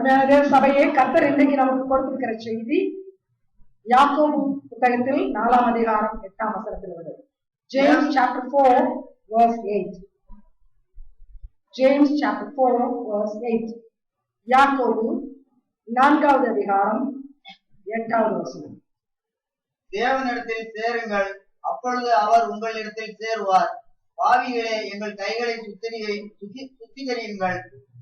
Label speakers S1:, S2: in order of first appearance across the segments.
S1: அருமையான சபையை கர்த்தர் இன்றைக்கு நமக்கு கொடுத்திருக்கிற செய்தி யாக்கோபு புத்தகத்தில் 4ஆம் அதிகாரம் 8ஆம் வசனத்தில் உள்ளது. James chapter 4 verse 8. James chapter 4 verse 8. யாக்கோபு 4வது அதிகாரம் 8வது வசனம்.
S2: தேவனிடத்தில் சேருங்கள், அப்பொழுது அவர் உங்களிடத்தில் சேருவார். பாவிகளே, எங்கள் கைகளை சுத்திகரியுங்கள்.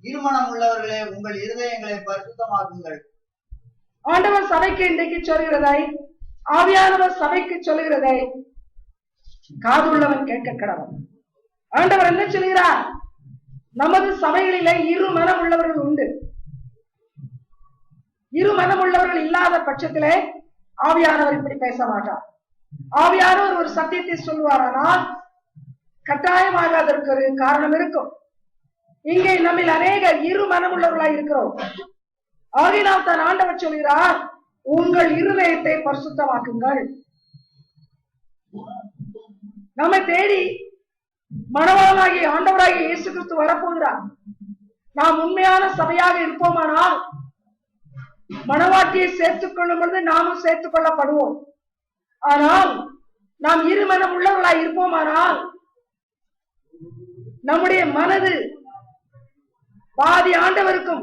S2: இருமனம் உள்ளவர்களே, உங்கள் இருதயங்களை பரிசுத்தமாக்குங்கள்.
S1: ஆண்டவர் சபைக்கு இன்றைக்கு சொல்கிறதை, ஆவியானவர் சபைக்கு சொல்கிறதை காதுள்ளவன் கேட்க கடவன். ஆண்டவர் என்ன சொல்கிறார்? நமது சபைகளிலே இரு மனம் உள்ளவர்கள் உண்டு. இரு மனம் உள்ளவர்கள் இல்லாத பட்சத்திலே ஆவியானவர் இப்படி பேச மாட்டார். ஆவியானவர் ஒரு சத்தியத்தை சொல்லுவாரானால் கட்டாயமாக அதற்கு ஒரு காரணம் இருக்கும். இங்கே நம்மில் அநேகர் இரு மனம் உள்ளவர்களாய் இருக்கிறோம். ஆகையினால் தான் ஆண்டவர் சொல்கிறார், உங்கள் இருதயத்தை பரிசுத்தமாக்குங்கள். நம்மை தேடி மணவாளனாகிய ஆண்டவராகிய இயேசு கிறிஸ்து வரப்போகிறார். நாம் உண்மையான சபையாக இருப்போமானால் மணவாட்டியை சேர்த்துக் கொள்ளும் பொழுது நாமும் சேர்த்துக் கொள்ளப்படுவோம். ஆனால் நாம் இருமனம் உள்ளவர்களாய் இருப்போமானால் நம்முடைய மனது பாதி ஆண்டவருக்கும்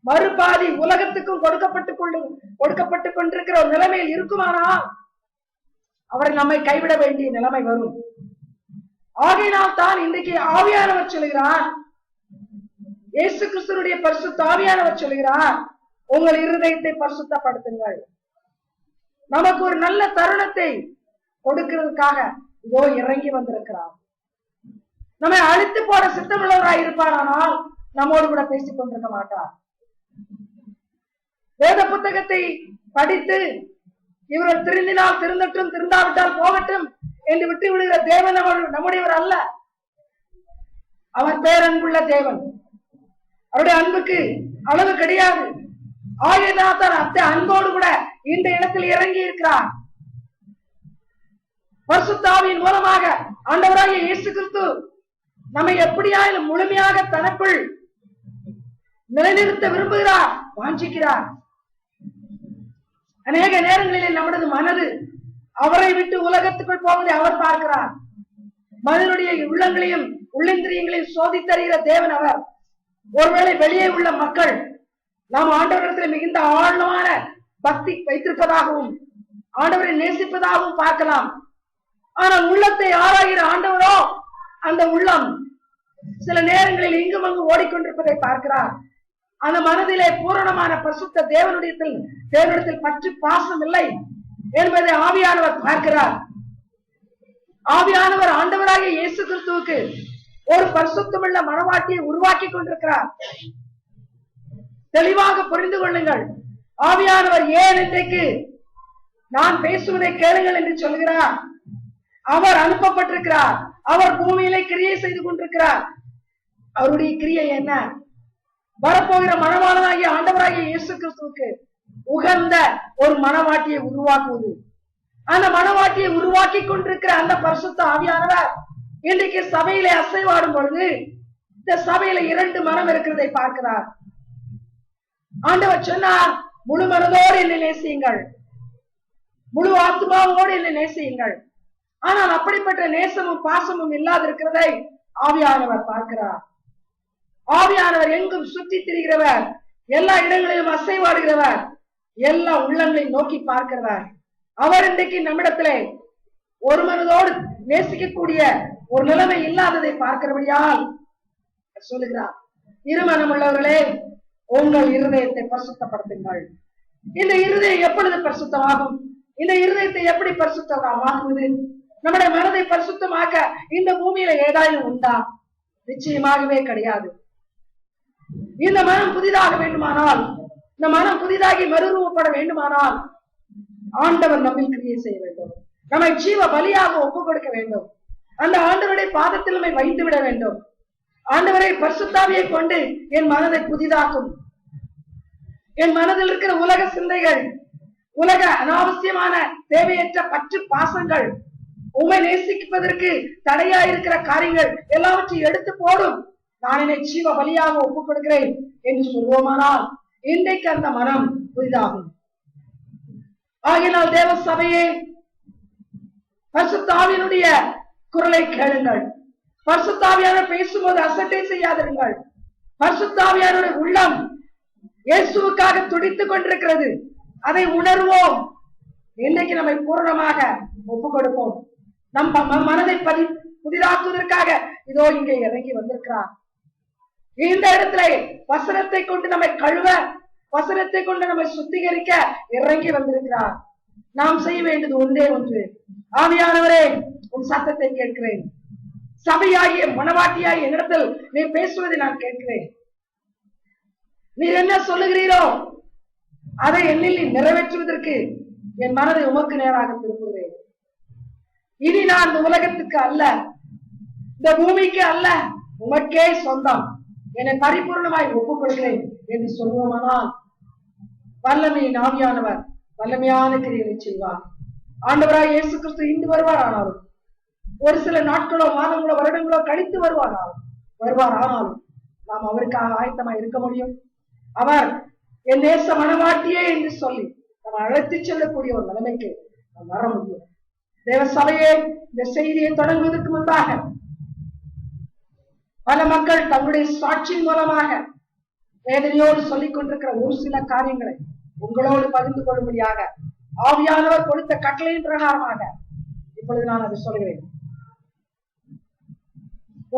S1: மறுபாதி உலகத்துக்கும் கொடுக்கப்பட்டுக் கொண்டிருக்கிற ஒரு நிலைமையில் இருக்குமானால் அவர் நம்மை கைவிட வேண்டிய நிலைமை வரும். ஆகையினால் தான் இன்றைக்கு ஆவியானவர் சொல்கிறார், இயேசு கிறிஸ்துவினுடைய பரிசுத்த ஆவியானவர் சொல்கிறார், உங்கள் இருதயத்தை பரிசுத்தப்படுத்துங்கள். நமக்கு ஒரு நல்ல தருணத்தை கொடுக்கிறதுக்காக இதோ இறங்கி வந்திருக்கிறார். நம்மை அழித்து போட சித்தமுள்ளவராய் இருப்பாரானால் நம்மோடு கூட பேசிக் கொண்டிருக்க மாட்டார். வேத புத்தகத்தை படித்து இவர்கள் திருந்தினால் திருந்தட்டும், திருந்தாவிட்டால் போகட்டும் என்று விட்டு விடுகிற தேவன் நம்முடையவர் அல்ல. அவர் பேரன்புள்ள தேவன். அவருடைய அன்புக்கு அளவு கிடையாது. ஆகியதான் அத்தை அன்போடு கூட இந்த இடத்தில் இறங்கி இருக்கிறார். பரிசுத்த ஆவியின் மூலமாக ஆண்டவராகிய இயேசு கிறிஸ்து நம்மை எப்படியாயிலும் முழுமையாக தனக்குள் நிலைநிறுத்த விரும்புகிறார், வாஞ்சிக்கிறார். அநேக நேரங்களிலே நமது மனது அவரை விட்டு உலகத்துக்குள் போவதை அவர் பார்க்கிறார். மனிதனுடைய உள்ளங்களையும் உள்ளிந்திரியங்களையும் சோதித்தறிகிற தேவன் அவர். ஒருவேளை வெளியே உள்ள மக்கள் நாம் ஆண்டவரிடத்தில் மிகுந்த ஆழமான பக்தி வைத்திருப்பதாகவும் ஆண்டவரை நேசிப்பதாகவும் பார்க்கலாம். ஆனால் உள்ளத்தை ஆராய்கிற ஆண்டவரோ அந்த உள்ளம் சில நேரங்களில் இங்கும் அங்கு ஓடிக்கொண்டிருப்பதை பார்க்கிறார். அந்த மனதிலே பூரணமான பரிசுத்த தேவனிடத்தில் பற்று பாசம் இல்லை என்பதை ஆவியானவர் பார்க்கிறார். ஆவியானவர் ஆண்டவராகிய இயேசு கிறிஸ்துவுக்கு ஒரு பரிசுத்தமுள்ள மனவாட்டியை உருவாக்கி கொண்டிருக்கிறார். தெளிவாக புரிந்து கொள்ளுங்கள். ஆவியானவர் ஏன் இன்றைக்கு நான் பேசுவதை கேளுங்கள் என்று சொல்கிறார்? அவர் அனுப்பப்பட்டிருக்கிறார். அவர் பூமியிலே கிரியை செய்து கொண்டிருக்கிறார். அவருடைய கிரியை என்ன? வரப்போகிற மணவாளனாகிய ஆண்டவராகிய இயேசு கிறிஸ்துவுக்கு உகந்த ஒரு மணவாட்டியை உருவாக்குவது. அந்த மணவாட்டியை உருவாக்கி கொண்டிருக்கிற அந்த பரிசுத்த ஆவியானவர் இன்றைக்கு சபையிலே அசைவாடும் பொழுது இந்த சபையில 2 மனம் இருக்கிறதை பார்க்கிறார். ஆண்டவர் சொன்னார், முழு மனதோடு என்னை நேசியுங்கள், முழு ஆத்மாவோடு என்னை நேசியுங்கள். ஆனால் அப்படிப்பட்ட நேசமும் பாசமும் இல்லாது இருக்கிறதை ஆவியானவர் பார்க்கிறார். ஆவியானவர் எங்கும் சுற்றி திரிகிறவர், எல்லா இடங்களிலும் அசைவாடுகிறவர், எல்லா உள்ளங்களையும் நோக்கி பார்க்கிறவர். அவர் இன்றைக்கு நம்மிடத்திலே ஒரு மனதோடு நேசிக்கக்கூடிய ஒரு நிலைமை இல்லாததை பார்க்கிறபடியால் சொல்லுகிறார், இருமனம் உள்ளவர்களே, உங்கள் இருதயத்தை பரிசுத்தப்படுத்துங்கள். இந்த இருதயம் எப்பொழுது பரிசுத்தமாகும்? இந்த இருதயத்தை எப்படி பரிசுத்தமாகுவது? நம்முடைய மனதை பரிசுத்தமாக்க இந்த பூமியில ஏதாயும் உண்டா? நிச்சயமாகவே கிடையாது. இந்த மனம் புதிதாக வேண்டுமானால், இந்த மனம் புதிதாகி மறுரூபப்பட வேண்டுமானால் ஆண்டவர் நம்மில் கிரியை செய்ய வேண்டும். நம்மை ஜீவ பலியாக ஒப்புக் கொடுக்க வேண்டும். அந்த ஆண்டவருடைய பாதத்தில் நம்மை வைத்து விட வேண்டும். ஆண்டவரை பரிசுத்தாவியை கொண்டு என் மனதை புதிதாக்கும். என் மனதில் இருக்கிற உலக சிந்தைகள், உலக அனாவசியமான தேவையற்ற பற்று பாசங்கள், உம்மை நேசிப்பதற்கு தடையா இருக்கிற காரியங்கள் எல்லாவற்றையும் எடுத்து போடும். நான் என்னை ஜீவ பலியாக ஒப்புக் கொடுக்கிறேன் என்று சொல்வோமானால் இன்றைக்கு அந்த மனம் புதிதாகும். ஆகினால் தேவ சபையே, பரிசுத்த ஆவியினுடைய குரலை கேளுங்கள். பரிசுத்த ஆவியானவர் பேசும்போது அசட்டை செய்யாதிருங்கள். பரிசுத்த ஆவியானவருடைய உள்ளம் இயேசுவுக்காக துடித்துக் கொண்டிருக்கிறது. அதை உணர்வோம். இன்னைக்கு நம்மை பூரணமாக ஒப்புக் கொடுப்போம். நம் மனதை புதிதாக்குவதற்காக இதோ இங்கே இறங்கி வந்திருக்கிறார். இந்த இடத்துல வசனத்தை கொண்டு நம்மை கழுவ, வசனத்தை கொண்டு நம்மை சுத்திகரிக்க இறங்கி வந்திருக்கிறார். நாம் செய்ய வேண்டியது ஒன்றே ஒன்று. ஆவியானவரே, உன் சத்தத்தை கேட்கிறேன். சபையாகிய மனவாட்டியாகிய என்னிடத்தில் நீ பேசுவதை நான் கேட்கிறேன். நீர் என்ன சொல்லுகிறீரோ அதை என்னில் நிறைவேற்றுவதற்கு என் மனதை உமக்கு நேராக திருப்புகிறேன். இனி நான் இந்த உலகத்துக்கு அல்ல, இந்த பூமிக்கு அல்ல, உமக்கே சொந்தம். என்னை பரிபூர்ணமாய் ஒப்புக் கொள்கிறேன் என்று சொல்லுவோமானால் வல்லமையின் ஆவியானவர் வல்லமையான கிரியைகளை செய்வார். ஆண்டவராய் இயேசு கிறிஸ்து இன்று வருவார். ஆனாலும் ஒரு சில நாட்களோ மாதங்களோ வருடங்களோ கழித்து வருவார். ஆனாலும் நாம் அவருக்காக ஆயத்தமாய் இருக்க முடியும். அவர் என் நேச மனவாட்டியே என்று சொல்லி நம்ம அழைத்து செல்லக்கூடிய ஒரு நிலைமைக்கு நாம் வர முடியும். தேவ சபையே, இந்த செய்தியை தொடங்குவதற்கு முன்பாக பல மக்கள் தங்களுடைய சாட்சியின் மூலமாக வேதனையோடு சொல்லிக் கொண்டிருக்கிற ஒரு சில காரியங்களை உங்களோடு பகிர்ந்து கொள்ளும்படியாக ஆவியானவர் கொடுத்த கட்டளையின் பிரகாரமாக இப்பொழுது நான் அதை சொல்கிறேன்.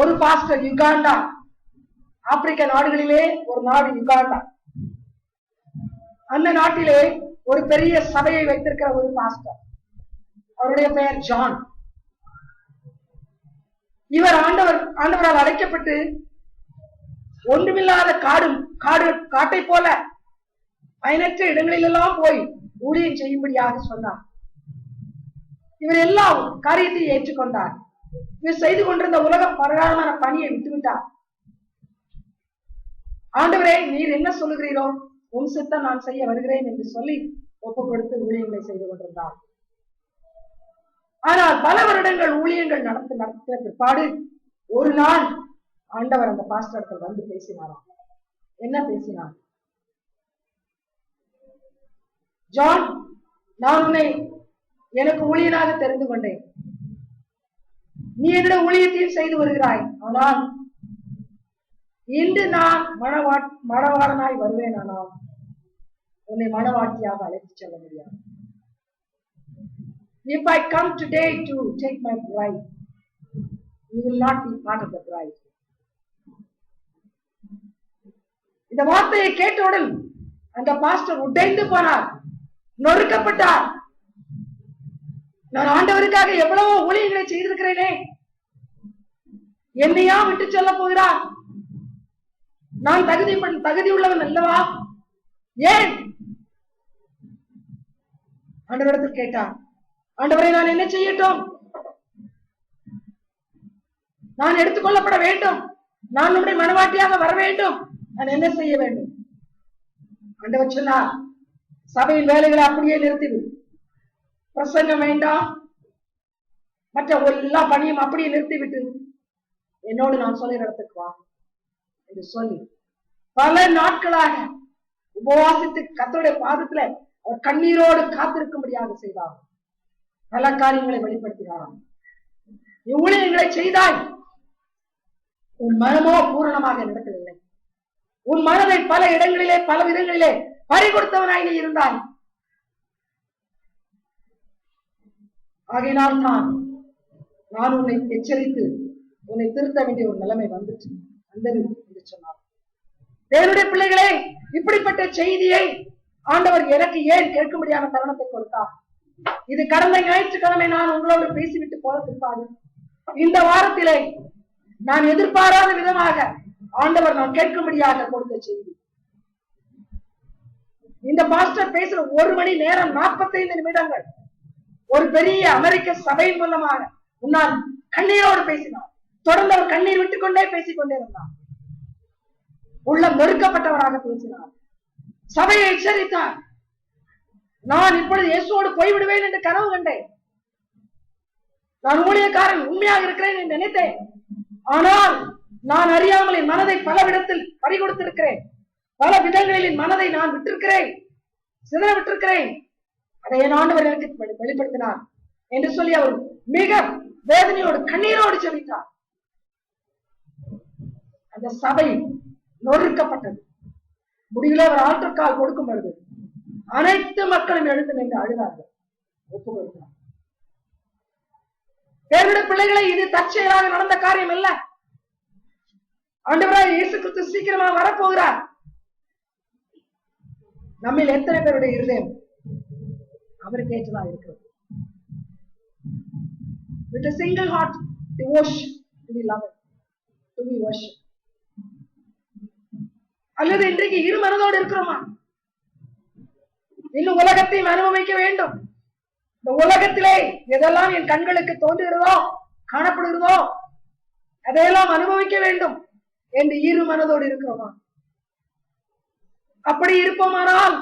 S1: ஒரு பாஸ்டர் யுகாண்டா, ஆப்பிரிக்க நாடுகளிலே ஒரு நாடு யுகாண்டா, அந்த நாட்டிலே ஒரு பெரிய சபையை வைத்திருக்கிற ஒரு பாஸ்டர், அவருடைய பெயர் ஜான். இவர் ஆண்டவரால் அழைக்கப்பட்டு ஒன்றுமில்லாத காட்டை போல பயனற்ற இடங்களில் எல்லாம் போய் ஊழியம் செய்யும்படியாக சொன்னார். இவர் எல்லா காரியத்தையும் ஏற்றுக்கொண்டார். இவர் செய்து கொண்டிருந்த உலக பரகாரமான பணியை விட்டுவிட்டார். ஆண்டவரே, நீர் என்ன சொல்லுகிறீரோ உன் சித்தம் நான் செய்ய வருகிறேன் என்று சொல்லி ஒப்புக் கொடுத்து ஊழியங்களை செய்து கொண்டிருந்தார். ஆனால் பல வருடங்கள் ஊழியங்கள் நடத்தின பிற்பாடு ஒரு நாள் ஆண்டவர் அந்த பாஸ்டர் வந்து பேசினாராம். என்ன பேசினார்? ஜான், நான் உன்னை எனக்கு ஊழியனாக தெரிந்து கொண்டேன். நீ என்னுடைய ஊழியத்தையும் செய்து வருகிறாய். ஆனால் இன்று நான் மணவாளனாய் வருவேன். ஆனால் உன்னை மணவாட்டியாக அழைத்து செல்ல முடியாது. If I come today to take my bride, you will not be part of the bride. இந்த வார்த்தையை கேட்டவுடன் அந்த பாஸ்டர் உடைந்து போனார், நொறுக்கப்பட்டார். நான் ஆண்டவருக்காக எவ்வளவோ ஊழியர்களை செய்திருக்கிறேனே, என்னையா விட்டு சொல்ல போகிறார்? நான் தகுதி உள்ளவன் அல்லவா? ஏன்? ஆண்டவரிடத்தில் கேட்டார், ஆண்டவரை நான் என்ன செய்யட்டும்? நான் எடுத்துக்கொள்ளப்பட வேண்டும், நான் நம்முடைய மனவாட்டியாக வர வேண்டும், நான் என்ன செய்ய வேண்டும்? ஆண்டவர் சொன்னார், சபையின் வேலைகளை அப்படியே நிறுத்திடு, பிரசங்கம் வேண்டாம், மற்ற எல்லா பணியும் அப்படியே நிறுத்திவிட்டு என்னோடு நான் சொல்லிற இடத்துக்கு வா என்று சொல்லி பல நாட்களாக உபவாசித்து கர்த்தருடைய பாதத்துல அவர் கண்ணீரோடு காத்திருக்கும்படியாக செய்தார். பல காரியங்களை வெளிப்படுத்தினாராம். ஊழியங்களை செய்தாய், உன் மனமோ பூரணமாக இடத்தில் இல்லை. உன் மனதை பல இடங்களிலே பல விதங்களிலே பறிகொடுத்தவனாய் நீ இருந்தாய். ஆகையினால் நான் உன்னை எச்சரித்து உன்னை திருத்த வேண்டிய ஒரு நிலைமை வந்தது என்று சொன்னார். தேவனுடைய பிள்ளைகளே, இப்படிப்பட்ட செய்தியை ஆண்டவர் எனக்கு ஏன் கேட்கும்படியான தருணத்தை கொடுத்தார்? இது கடந்த ஞாயிற்றுக்கிழமை நான் உங்களோடு பேசிவிட்டு போற பிற்பாடு இந்த வாரத்திலே நான் எதிர்பாராத விதமாக ஆண்டவர் நான் கேட்கும்படியாக கொடுத்த செய்தி. இந்த பாஸ்டர் பேசுற 1 மணி நேரம் 45 நிமிடங்கள் ஒரு பெரிய அமெரிக்க சபையின் மூலமாக முன்னால் கண்ணீரோடு பேசினார். தொடர்ந்து அவர் கண்ணீர் விட்டுக் கொண்டே பேசிக் கொண்டே இருந்தார். உள்ள நொறுக்கப்பட்டவராக பேசினார். சபையை எச்சரித்தார். நான் இப்பொழுது இயேசுவோடு போய்விடுவேன் என்று கனவு கண்டேன். நான் ஊழியக்காரன் உண்மையாக இருக்கிறேன் என்று நினைத்தேன். ஆனால் நான் அறியாமல் என் மனதை பலவிடத்தில் பறிகொடுத்திருக்கிறேன். பல விதங்களில் என் மனதை நான் விட்டிருக்கிறேன், சிதற விட்டிருக்கிறேன். அதை என் ஆண்டவர் எனக்கு வெளிப்படுத்தினார் என்று சொல்லி அவர் மிக வேதனையோடு கண்ணீரோடு ஜெபித்தார். அந்த சபை நொறுக்கப்பட்டது. முடிவில் அவர் ஆல்டர் கால் கொடுக்கும் பொழுது அனைத்து மக்களும் எழுந்து நின்று அழுதார்கள், ஒப்பு கொடுத்தார். தேவனுடைய பிள்ளைகளை, இது தற்செயலாக நடந்த காரியம் அல்ல. ஆண்டவராய் இயேசு கிறிஸ்து சீக்கிரமாக வரப்போகிறார். நம்மில் எத்தனை பேருடைய இருதயம் அவருக்கு ஏற்றதாக இருக்கிறது? With a single heart devotion to be loved, to be worshipped. அல்லது இன்றைக்கு இரு மனதோடு இருக்கிறோமா? இன்னும் உலகத்தையும் அனுபவிக்க வேண்டும். இந்த உலகத்திலே எதெல்லாம் என் கண்களுக்கு தோன்றுகிறதோ, காணப்படுகிறதோ, அதையெல்லாம் அனுபவிக்க வேண்டும் என்று இரு மனதோடு இருக்கிறோமா? அப்படி இருப்போமானால்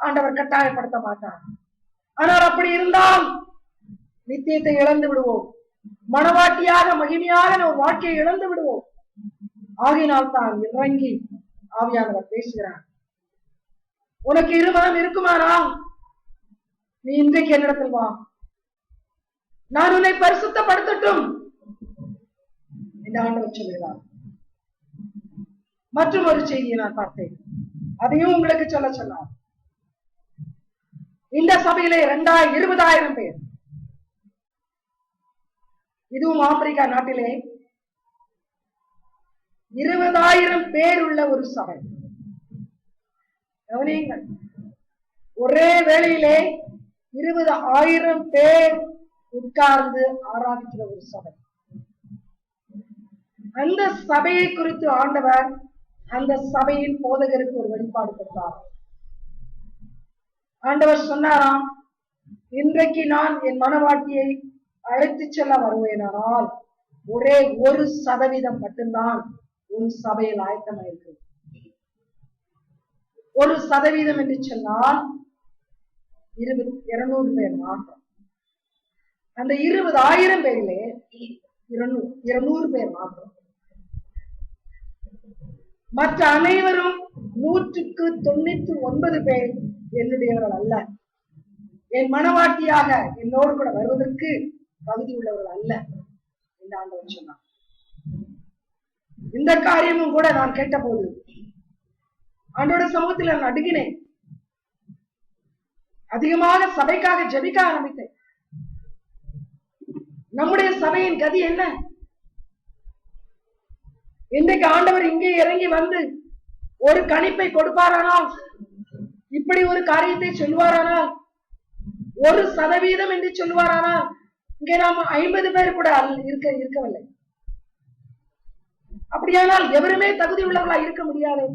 S1: ஆண்டவர் கட்டாயப்படுத்த மாட்டார். ஆனால் அப்படி இருந்தால் நித்தியத்தை இழந்து விடுவோம். மனவாட்டியாக மகிமையாக ஒரு வாழ்க்கையை இழந்து விடுவோம். ஆகினால் தான் இறங்கி ஆவியானவர் பேசுகிறார். உனக்கு இருமனம் இருக்குமானால் நீ இன்றைக்கு என்னிடத்தில் வா, நான் உன்னை பரிசுத்தப்படுத்தட்டும் என்று ஆண்டவர் சொல்கிறார். மற்றும் ஒரு செய்தியை நான் பார்த்தேன், அதையும் உங்களுக்கு சொல்ல சொன்னார். இந்த சபையிலே 20,000 பேர், இதுவும் ஆப்பிரிக்கா நாட்டிலே 20,000 பேர் உள்ள ஒரு சபை. கவனியுங்கள், ஒரே வேளையிலே 20,000 பேர் உட்கார்ந்து ஆராதிக்கிற ஒரு சபை. அந்த சபையை குறித்து ஆண்டவர் அந்த சபையின் போதகருக்கு ஒரு வெளிப்பாடு கொடுத்தார். ஆண்டவர் சொன்னாராம், இன்றைக்கு நான் என் மனவாட்டியை அழைத்து செல்ல வருவேனால் ஒரே 1% மட்டும்தான் உன் சபையில் ஆயத்தமாயிருக்கு. 1% என்று சொன்னால் 200 பேர் மாற்றம். அந்த 20,000 பேரிலே 200 பேர் மாற்றம். மற்ற அனைவரும் 199 பேர் என்னுடையவர்கள் அல்ல, என் மனவாட்டியாக என்னோடு கூட வருவதற்கு தகுதி உள்ளவர்கள் அல்ல என்று ஆண்டவர் சொன்னார். இந்த காரியமும் கூட நான் கேட்டபோது ஆண்டோட சமூகத்தில் நான் அடுகினேன். அதிகமாக சபைக்காக ஜெபிக்க ஆரம்பித்தேன். நம்முடைய சபையின் கதி என்ன? இன்றைக்கு ஆண்டவர் இங்கே இறங்கி வந்து ஒரு கணிப்பை கொடுப்பாரானால், இப்படி ஒரு காரியத்தை சொல்லுவாரானால், 1% என்று சொல்லுவாரானால், இங்கே நாம் 50 பேர் கூட இருக்கவில்லை. அப்படியானால் எவருமே தகுதி உள்ளவர்களா இருக்க முடியாது.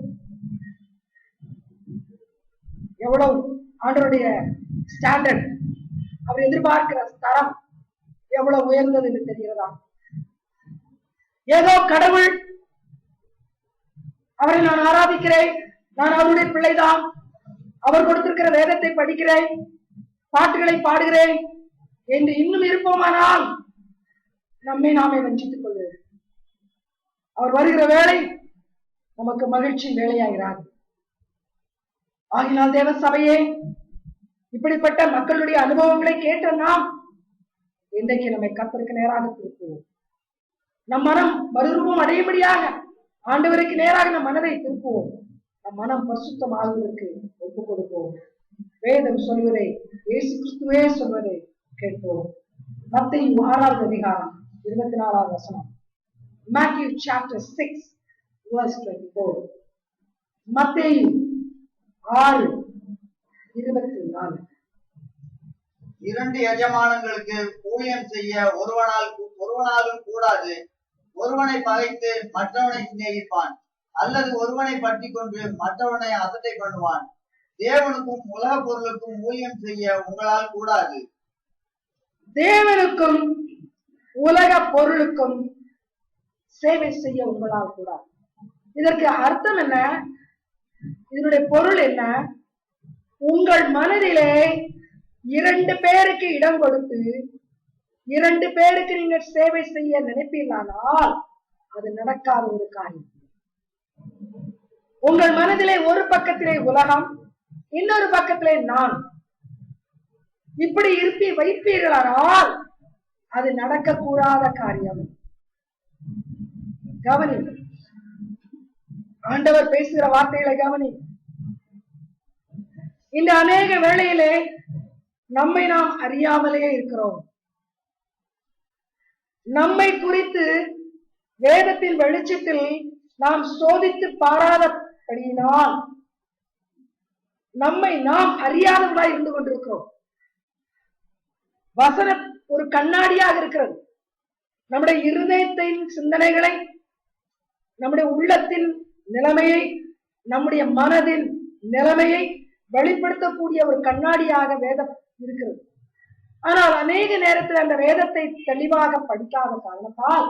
S1: எவ்வளவு ஆண்டவருடைய ஸ்டாண்டர்ட், அவர் எதிர்பார்க்கிற தரம் எவ்வளவு உயர்ந்தது என்று தெரிகிறதா? ஏதோ கடவுள், அவரை நான் ஆராதிக்கிறேன், நான் அவருடைய பிள்ளைதான், அவர் கொடுத்திருக்கிற வேதத்தை படிக்கிறேன், பாட்டுகளை பாடுகிறேன் என்று இன்னும் இருப்போமானால் நம்மை நாமே வஞ்சித்துக் கொள்வோம். அவர் வருகிற வேளை நமக்கு மகிழ்ச்சி வேலையாகிறார். ஆகினால் தேவ சபையே, இப்படிப்பட்ட மக்களுடைய அனுபவங்களை கேட்ட நாம் இன்றைக்கு நம்மை கர்த்தருக்கு நேராக திருப்புவோம். நம் மனம் மறுரூபம் அடையும்படியாக ஆண்டவருக்கு நேராக நம் மனதை திருப்புவோம். நம் மனம் பரிசுத்தமாகுவதற்கு ஒப்புக் கொடுப்போம். வேதம் சொல்வதை, இயேசு கிறிஸ்துவே சொல்வதை கேட்போம். மத்தேயு 6வது அதிகாரம் 24வது வசனம். Matthew chapter 6 verse 24. மத்தேயு 6:24.
S2: 2 எஜமானங்களுக்கு ஊழியம் செய்ய ஒருவனாலும் கூடாது. ஒருவனை பகைத்து மற்றவனை சிநேகிப்பான், அல்லது ஒருவனை பற்றி கொண்டு மற்றவனை அசட்டை பண்ணுவான். தேவனுக்கும் உலக பொருளுக்கும் ஊழியம் செய்ய உங்களால் கூடாது.
S1: தேவனுக்கும் உலக பொருளுக்கும் சேவை செய்ய உங்களால் கூடாது. இதற்கு அர்த்தம் என்ன? இதனுடைய பொருள் என்ன? உங்கள் மனதிலே 2 பேருக்கு இடம் கொடுத்து 2 பேருக்கு நீங்கள் சேவை செய்ய நினைப்பீர்களானால் அது நடக்காத ஒரு காரியம். உங்கள் மனதிலே ஒரு பக்கத்திலே உலகம், இன்னொரு பக்கத்திலே நான், இப்படி வைப்பீர்களானால் அது நடக்கக்கூடாத காரியம். கவனி, ஆண்டவர் பேசுகிற வார்த்தைகளை கவனி. இந்த அநேக வேளையிலே நம்மை நாம் அறியாமலே இருக்கிறோம். நம்மை குறித்து வேதத்தின் வெளிச்சத்தில் நாம் சோதித்து பாராதபடியினால் நம்மை நாம் அறியாதவர்களாய் இருந்து கொண்டிருக்கிறோம். வசனம் ஒரு கண்ணாடியாக இருக்கிறது. நம்முடைய இருதயத்தின் சிந்தனைகளை, நம்முடைய உள்ளத்தின் நிலைமையை, நம்முடைய மனதின் நிலைமையை வெளிப்படுத்தக்கூடிய ஒரு கண்ணாடியாக வேதம் இருக்கிறது. ஆனால் அநேக நேரத்தில் அந்த வேதத்தை தெளிவாக படிக்காத காரணத்தால்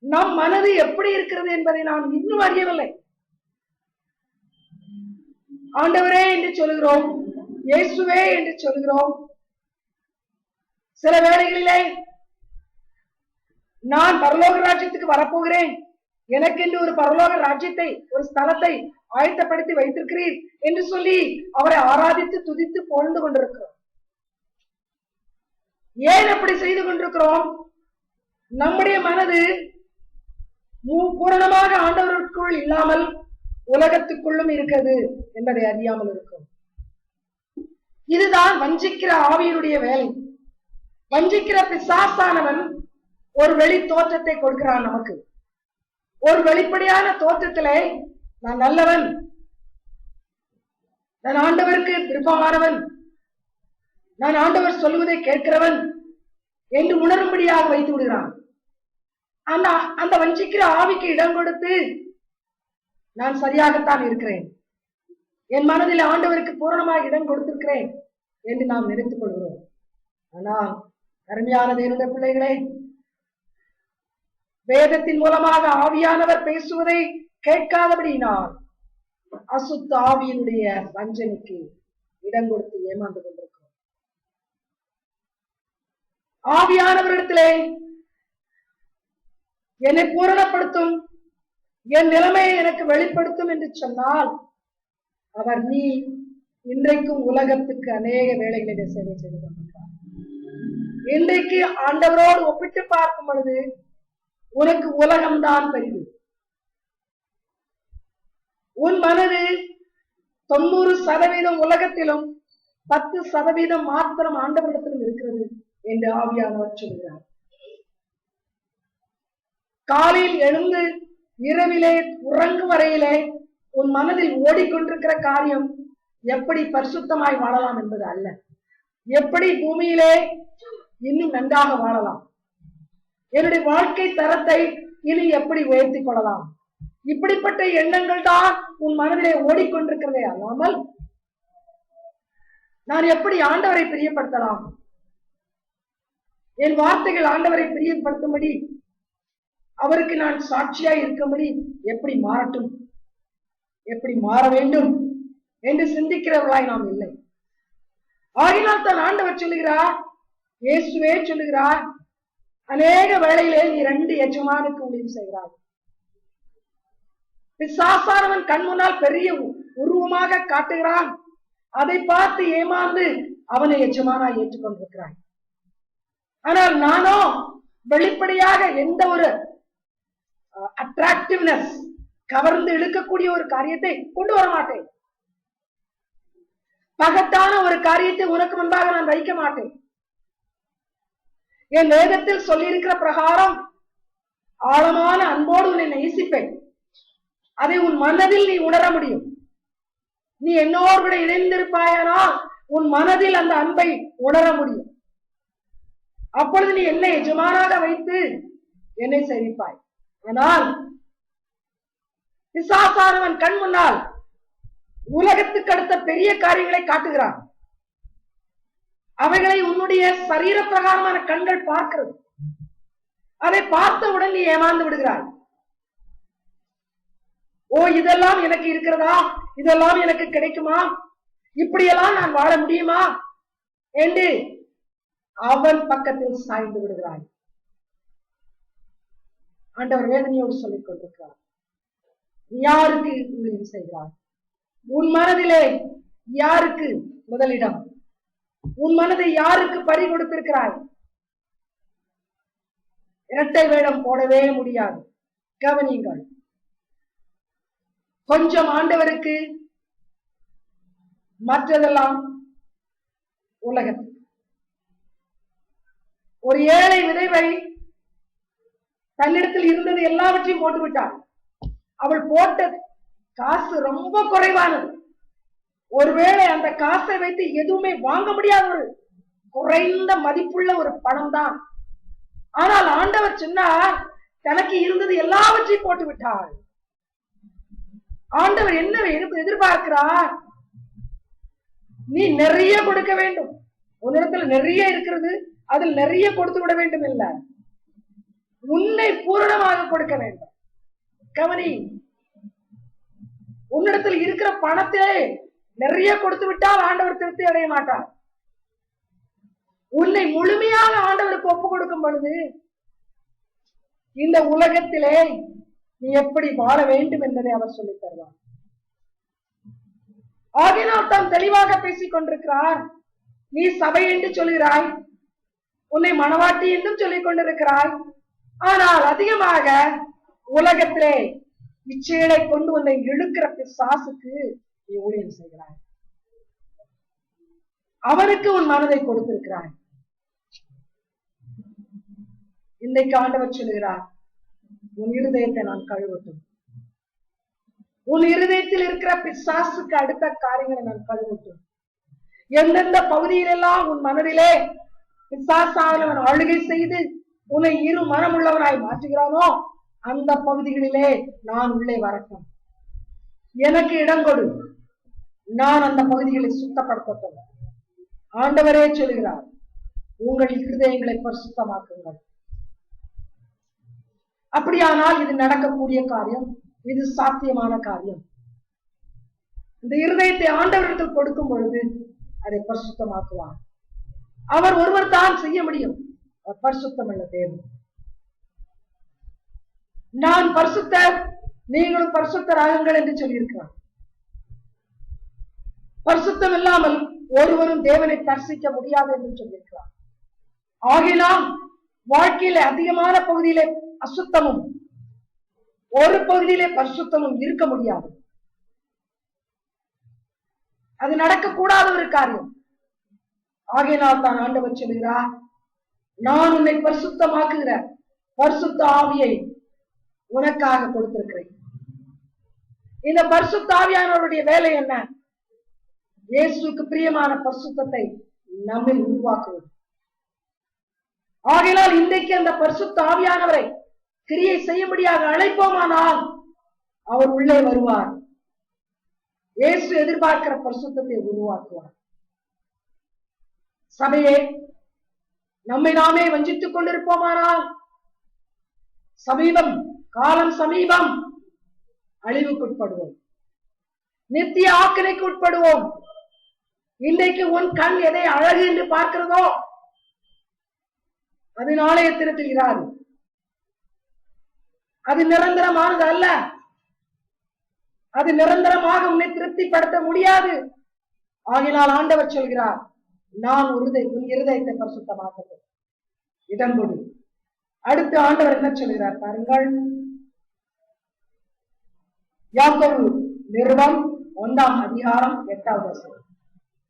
S1: நம் மனது எப்படி இருக்கிறது என்பதை நாம் இன்னும் அறியவில்லை. ஆண்டவரே என்று சொல்கிறோம், இயேசுவே என்று சொல்கிறோம். சில வேளைகளிலே நான் பரலோக ராஜ்யத்துக்கு வரப்போகிறேன், எனக்கென்று ஒரு பரலோக ராஜ்யத்தை, ஒரு ஸ்தலத்தை ஆயத்தப்படுத்தி வைத்திருக்கிறீர் என்று சொல்லி அவரை ஆராதித்து துதித்து புகழ்ந்து கொண்டிருக்கிறோம். ஏன் அப்படி செய்து கொண்டிருக்கிறோம்? நம்முடைய மனது பூரணமாக ஆண்டவருக்குள் இல்லாமல் உலகத்துக்குள்ளும் இருக்கிறது என்பதை அறியாமல் இருக்கும். இதுதான் வஞ்சிக்கிற ஆவியினுடைய வேலை. வஞ்சிக்கிற பிசாசானவன் ஒரு வெளி தோற்றத்தை கொடுக்கிறான் நமக்கு. ஒரு வெளிப்படையான தோற்றத்திலே நான் நல்லவன், நான் ஆண்டவருக்கு விருப்பமானவன், நான் ஆண்டவர் சொல்லுவதை கேட்கிறவன் என்று உணரும்படியாக வைத்து விடுகிறான். அந்த வஞ்சிக்கிற ஆவிக்கு இடம் கொடுத்து நான் சரியாகத்தான் இருக்கிறேன், என் மனதில் ஆண்டவருக்கு பூரணமாக இடம் கொடுத்திருக்கிறேன் என்று நாம் நினைத்துக் கொள்கிறோம். ஆனால் அருமையான தேவனுடைய பிள்ளைகளே, வேதத்தின் மூலமாக ஆவியானவர் பேசுவதை கேட்காதபடியினால் அசுத்த ஆவியினுடைய வஞ்சனைக்கு இடம் கொடுத்து ஏமாந்து கொண்டிருக்கிறோம். ஆவியானவரிடத்திலே என்னை பூரணப்படுத்தும், என் நிலைமையை எனக்கு வெளிப்படுத்தும் என்று சொன்னால் அவர் நீ இன்றைக்கும் உலகத்துக்கு அநேக வேலைகளை சேவை செய்து கொண்டிருக்கிறார். இன்றைக்கு ஆண்டவரோடு ஒப்பிட்டு பார்க்கும் பொழுது உனக்கு உலகம்தான் பெரிது. உன் மனது 90% உலகத்திலும் 10% மாத்திரம் ஆண்டவரிடத்திலும் இருக்கிறது என்று ஆவியானவர் சொல்கிறார். காலையில் எழுந்து இரவிலே உறங்கும் வரையிலே உன் மனதில் ஓடிக்கொண்டிருக்கிற காரியம் எப்படி பரிசுத்தமாய் வாழலாம் என்பது அல்ல, எப்படி பூமியிலே இன்னும் நன்றாக வாழலாம், என்னுடைய வாழ்க்கை தரத்தை இனி எப்படி உயர்த்திக் கொள்ளலாம், இப்படிப்பட்ட எண்ணங்கள் தான் உன் மனதிலே ஓடிக்கொண்டிருக்கிறதே அல்லாமல் நான் எப்படி ஆண்டவரை பிரியப்படுத்தலாம், என் வார்த்தைகள் ஆண்டவரை பிரியப்படுத்தும்படி, அவருக்கு நான் சாட்சியாய் இருக்கும்படி எப்படி மாறட்டும், எப்படி மாற வேண்டும் என்று சிந்திக்கிறவர்களாய் நாம் இல்லை. ஆகினால் தான் ஆண்டவர் சொல்லுகிறார், இயேசுவே சொல்லுகிறார், அநேக வேளையிலே நீ 2 எஜமானுக்கு ஊழியம் செய்கிறாய். பிசாசானவன் கண் முன்னால் பெரிய உருவமாக காட்டுகிறான், அதை பார்த்து ஏமாந்து அவனை எஜமானாய் ஏற்றுக்கொண்டிருக்கிறாய். ஆனால் நானோ வெளிப்படையாக எந்த ஒரு அட்ராக்டிவ்னஸ், கவர்ந்து இழுக்கக்கூடிய ஒரு காரியத்தை கொண்டு வர மாட்டேன். பகட்டான ஒரு காரியத்தை உனக்கு முன்பாக நான் வைக்க மாட்டேன். என் வேதத்தில் சொல்லியிருக்கிற பிரகாரம் ஆழமான அன்போடு உன்னை நேசிப்பேன். அதை உன் மனதில் நீ உணர முடியும். நீ என்னோடு கூட இணைந்திருப்பாயானால் உன் மனதில் அந்த அன்பை உணர முடியும். அப்பொழுது நீ என்னை எஜமானாக வைத்து என்னை சேவிப்பாய். ஆனால் பிசாசானவன் கண் முன்னால் உலகத்துக்கு அடுத்த பெரிய காரியங்களை காட்டுகிறான். அவைகளை உன்னுடைய சரீர பிரகாரமான கண்கள் பார்க்கிறது. அதை பார்த்தவுடன் நீ ஏமாந்து விடுகிறாய். ஓ, இதெல்லாம் எனக்கு இருக்கிறதா, இதெல்லாம் எனக்கு கிடைக்குமா, இப்படியெல்லாம் நான் வாழ முடியுமா என்று அவன் பக்கத்தில் சாய்ந்து விடுகிறாய். ஆண்டவர் வேதனையோடு சொல்லிக் கொண்டிருக்கிறார், யாருக்கு ஊழியம் செய்கிறாய்? உன் மனதிலே யாருக்கு முதலிடம்? உன் மனதை யாருக்கு பறி கொடுத்திருக்கிறாய்? இரட்டை வேடம் போடவே முடியாது. கவனியுங்கள். கொஞ்சம் ஆண்டவருக்கு, மற்றதெல்லாம் உலகத்துக்கு. ஒரு ஏழை விதவை தன்னிடத்தில் இருந்தது எல்லாவற்றையும் போட்டு விட்டாள். அவள் போட்ட காசு ரொம்ப குறைவானது. ஒருவேளை அந்த காசை வைத்து எதுவுமே வாங்க முடியாத ஒரு குறைந்த மதிப்புள்ள ஒரு பணம் தான். ஆனால் ஆண்டவர் சொன்னார், தனக்கு இருந்தது எல்லாவற்றையும் போட்டு விட்டாள். ஆண்டவர் என்ன எதிர்பார்க்கிறார்? நீ நிறைய கொடுக்க வேண்டும். உன்னிடத்துல நிறைய இருக்கிறது, அதில் நிறைய கொடுத்து விட வேண்டும் இல்ல, உன்னை பூரணமாக கொடுக்க வேண்டும். கவனி, உன்னிடத்தில் இருக்கிற பணத்தை நிறைய கொடுத்து விட்டால் ஆண்டவர் திருப்தி அடைய மாட்டார். உன்னை முழுமையாக ஆண்டவருக்கு ஒப்பு கொடுக்கும் பொழுது இந்த உலகத்திலே நீ எப்படி வாழ வேண்டும் என்பதை அவர் சொல்லித் தருவார். ஆகினால் தான் தெளிவாக பேசிக் கொண்டிருக்கிறார். நீ சபை என்று சொல்கிறாய், உன்னை மனவாட்டி என்றும் சொல்லிக் கொண்டிருக்கிறாய். ஆனால் அதிகமாக உலகத்திலே இச்சையை கொண்டு உன்னை இழுக்கிற பிசாசுக்கு நீ ஊழியம் செய்கிறாய். அவனுக்கு உன் மனதை கொடுத்திருக்கிறாய். இன்றைக்கு ஆண்டவர் சொல்லுகிறார், உன் இருதயத்தை நான் கழுவட்டும். உன் இருதயத்தில் இருக்கிற பிசாசுக்கு அடுத்த காரியங்களை நான் கழுவட்டும். எந்தெந்த பகுதியிலெல்லாம் உன் மனதிலே பிசாசானவன் ஆளுகை செய்து உன்னை இரு மனமுள்ளவனாய் மாற்றுகிறானோ அந்த பகுதிகளிலே நான் உள்ளே வரட்டும். எனக்கு இடம் கொடு, நான் அந்த பகுதிகளை சுத்தப்படுத்தட்டும். ஆண்டவரே சொல்கிறார், உங்கள் இருதயங்களை பரிசுத்தமாக்குங்கள். அப்படியானால் இது நடக்கக்கூடிய காரியம், இது சாத்தியமான காரியம். இந்த இருதயத்தை ஆண்டவரிடத்தில் கொடுக்கும் பொழுது அதை பரிசுத்தமாக்குவார். அவர் ஒருவர் தான் செய்ய முடியும். அவர் பரிசுத்தம் உள்ள தேவன். நான் பரிசுத்தர், நீங்களும் பரிசுத்தராகுங்கள் என்று சொல்லியிருக்கிறார். பரிசுத்தம் இல்லாமல் ஒருவரும் தேவனை தரிசிக்க முடியாது என்று சொல்லியிருக்கிறார். ஆகினால் வாழ்க்கையில அதிகமான பகுதியிலே அசுத்தமும் ஒரு பகுதியிலே பரிசுத்தமும் இருக்க முடியாது. அது நடக்கக்கூடாத ஒரு காரியம். ஆகையினால் தான் ஆண்டவர் சொல்கிறார், நான் உன்னை பரிசுத்தமாக்குகிற பரிசுத்த ஆவியை உனக்காக கொடுத்திருக்கிறேன். இந்த பரிசுத்த ஆவியானவருடைய வேலை என்ன? இயேசுவுக்கு பிரியமான பரிசுத்தத்தை நம்மில் உருவாக்குவது. ஆகையினால் இன்றைக்கு அந்த பரிசுத்த ஆவியானவரை கிரியை செய்யும்படியாக அழைப்போமானால் அவர் உள்ளே வருவார். இயேசு எதிர்பார்க்கிற பரிசுத்தத்தை உருவாக்குவார். சபையே, நம்மை நாமே வஞ்சித்துக் கொண்டிருப்போமானால் சமீபம், காலம் சமீபம், அழிவுக்குட்படுவோம், நித்திய ஆக்கினைக்கு உட்படுவோம். இன்றைக்கு உன் கண் எதை அழகு என்று பார்க்கிறதோ அது நாளையத்திற்கு இராது. அது நிரந்தரமானது அல்ல. அது நிரந்தரமாக உன்னை திருப்திப்படுத்த முடியாது. ஆகினால் ஆண்டவர் சொல்கிறார், நான் உன் இருதயத்தை பரிசுத்தமாக்கட்டும், இடம் கொடு. அடுத்து ஆண்டவர் என்ன சொல்கிறார் பாருங்கள். யாக்கோபு நிருபம் 1 அதிகாரம் 8வது வசனம்.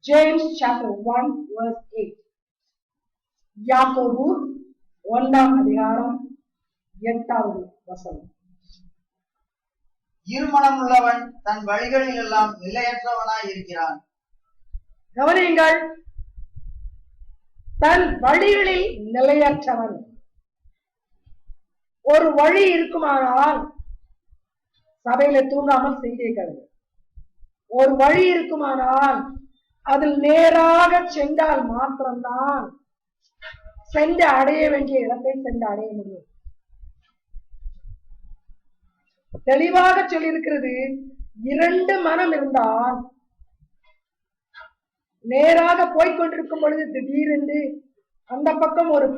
S1: James chapter 1 verse 8. யாக்கோபு 1 அதிகாரம் 8வது வசனம்.
S2: இருமனம் உள்ளவன் தன் வழிகளில் எல்லாம் நிலையற்றவனாய் இருக்கிறான்.
S1: கவனியுங்கள், தன் வழிகளில் நிலையற்றவன். ஒரு வழி இருக்குமானால் சபையில தூங்காமல் செய்தியை கழுது. ஒரு வழி இருக்குமானால் அதில் நேராக சென்றால் மாத்திரம்தான் சென்று அடைய வேண்டிய இடத்தை சென்று அடைய முடியும். தெளிவாக சொல்லியிருக்கிறது, 2 மனம் இருந்தால் நேராக போய்கொண்டிருக்கும் பொழுது திடீரென்று அந்த பக்கம் ஒரு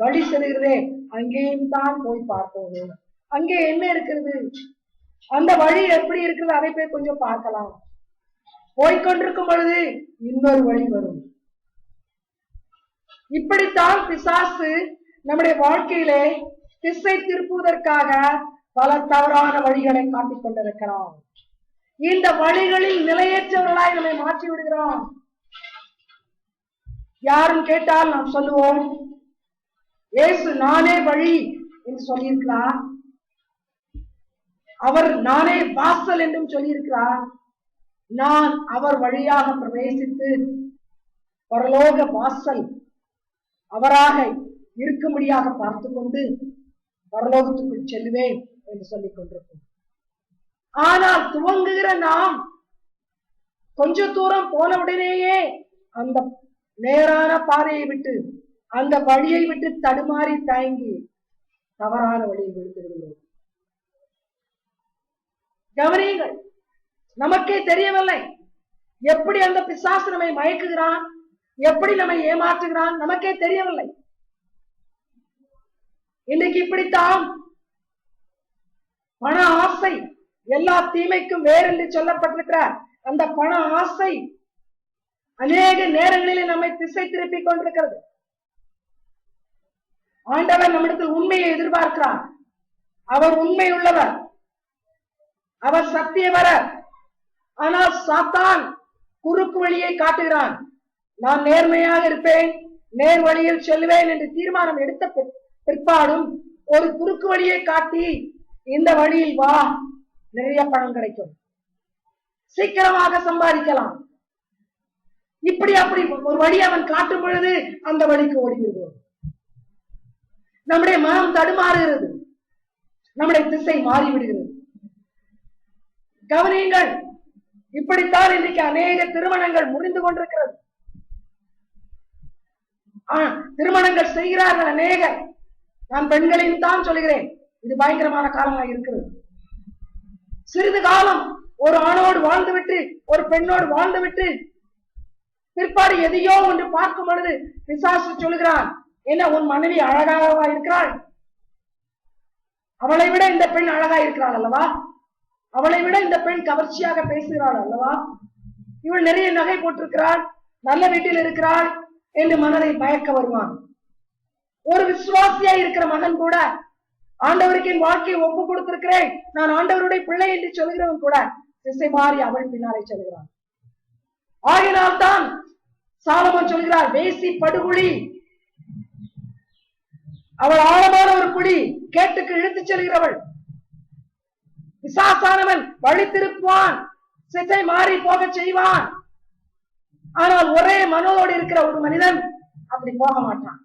S1: வழி செல்கிறதே, அங்கேயும் தான் போய் பார்ப்போம். அங்கே என்ன இருக்கிறது, அந்த வழி எப்படி இருக்குது, அதை போய் கொஞ்சம் பார்க்கலாம். போய்கொண்டிருக்கும் பொழுது இன்னொரு வழி வரும். இப்படித்தான் பிசாசு நம்முடைய வாழ்க்கையிலே திசை திருப்புவதற்காக பல தவறான வழிகளை காட்டிக் கொண்டிருக்கிறான். இந்த வழிகளில் நிலையற்றவர்களாய் நம்மை மாற்றி விடுகிறான். யாரும் கேட்டால் நாம் சொல்லுவோம், இயேசு நானே வழி என்று சொல்லியிருக்கிறார், அவர் நானே வாசல் என்றும் சொல்லியிருக்கிறார். நான் அவர் வழியாக பிரவேசித்து பரலோக வாசல் அவராக இருக்கும்படியாக பார்த்து கொண்டு பரலோகத்துக்குள் செல்லுவேன் என்று சொல்லிக் கொண்டிருக்கும். ஆனால் துவங்குகிற நாம் கொஞ்ச தூரம் போன உடனேயே அந்த நேரான பாதையை விட்டு, அந்த வழியை விட்டு தடுமாறி தயங்கி தவறான வழியை விழுந்து விடுகிறோம். கவனியுங்கள், நமக்கே தெரியவில்லை எப்படி அந்த பிசாசு நம்மை மயக்குகிறான், எப்படி நம்மை ஏமாற்றுகிறான், நமக்கே தெரியவில்லை. இன்றைக்கு இப்படித்தான் பண ஆசை எல்லா தீமைக்கும் வேறு என்று சொல்லப்பட்டிருக்கிற அந்த பண ஆசை அநேக நேரங்களிலே நம்மை திசை திருப்பிக் கொண்டிருக்கிறது. ஆண்டவர் நம்மிடத்தில் உண்மையை எதிர்பார்க்கிறார். அவர் உண்மை உள்ளவர், அவர் சத்தியவரர். ஆனால் சாத்தான் குறுக்கு வழியை காட்டுகிறான். நான் நேர்மையாக இருப்பேன், நேர் வழியில் செல்வேன் என்று தீர்மானம் எடுத்த பிற்பாடும் ஒரு குறுக்கு வழியை காட்டி, இந்த வழியில் வா, நிறைய பணம் கிடைக்கும், சீக்கிரமாக சம்பாதிக்கலாம், இப்படி அப்படி ஒரு வழி அவன் காட்டும் பொழுது அந்த வழிக்கு ஓடுகிறோம். நம்முடைய மனம் தடுமாறுகிறது, நம்முடைய திசை மாறிவிடுகிறது. கவனியுங்கள், இப்படித்தான் இன்றைக்கு அநேக திருமணங்கள் முடிந்து கொண்டிருக்கிறது. திருமணங்கள் செய்கிறார்கள் அநேகர். நான் பெண்களையும் தான் சொல்கிறேன், இது பயங்கரமான காலமாக இருக்கிறது. சிறிது காலம் ஒரு ஆணோடு வாழ்ந்துவிட்டு ஒரு பெண்ணோடு வாழ்ந்துவிட்டு பிற்பாடு எதையோ ஒன்று பார்க்கும் பொழுது பிசாசு சொல்கிறான், என்ன உன் மனைவி அழகாகவா இருக்கிறாள், அவளை விட இந்த பெண் அழகா இருக்கிறாள் அல்லவா, அவளை விட இந்த பெண் கவர்ச்சியாக பேசுகிறாள் அல்லவா, இவள் நிறைய நகை போட்டிருக்கிறாள், நல்ல வீட்டில் இருக்கிறாள் என்று மனதை மயக்க வருவான். ஒரு விசுவாசியா இருக்கிற மகன் கூட, ஆண்டவருக்கு என் வாழ்க்கையை ஒப்பு கொடுத்திருக்கிறேன், நான் ஆண்டவருடைய பிள்ளை என்று சொல்கிறவன் கூட திசை மாறி அவள் பின்னாலே சொல்கிறான். ஆகினால்தான் சாலமோன் சொல்கிறார், வேசி படுகுழி, அவள் ஆழமான ஒரு குழி, கேட்டுக்கு இழுத்துச் செல்கிறவள். பிசாசானவன் வழி திருப்புவான், திசை மாறி போக செய்வான். ஆனால் ஒரே மனதோடு இருக்கிற ஒரு மனிதன் அப்படி போக மாட்டான்.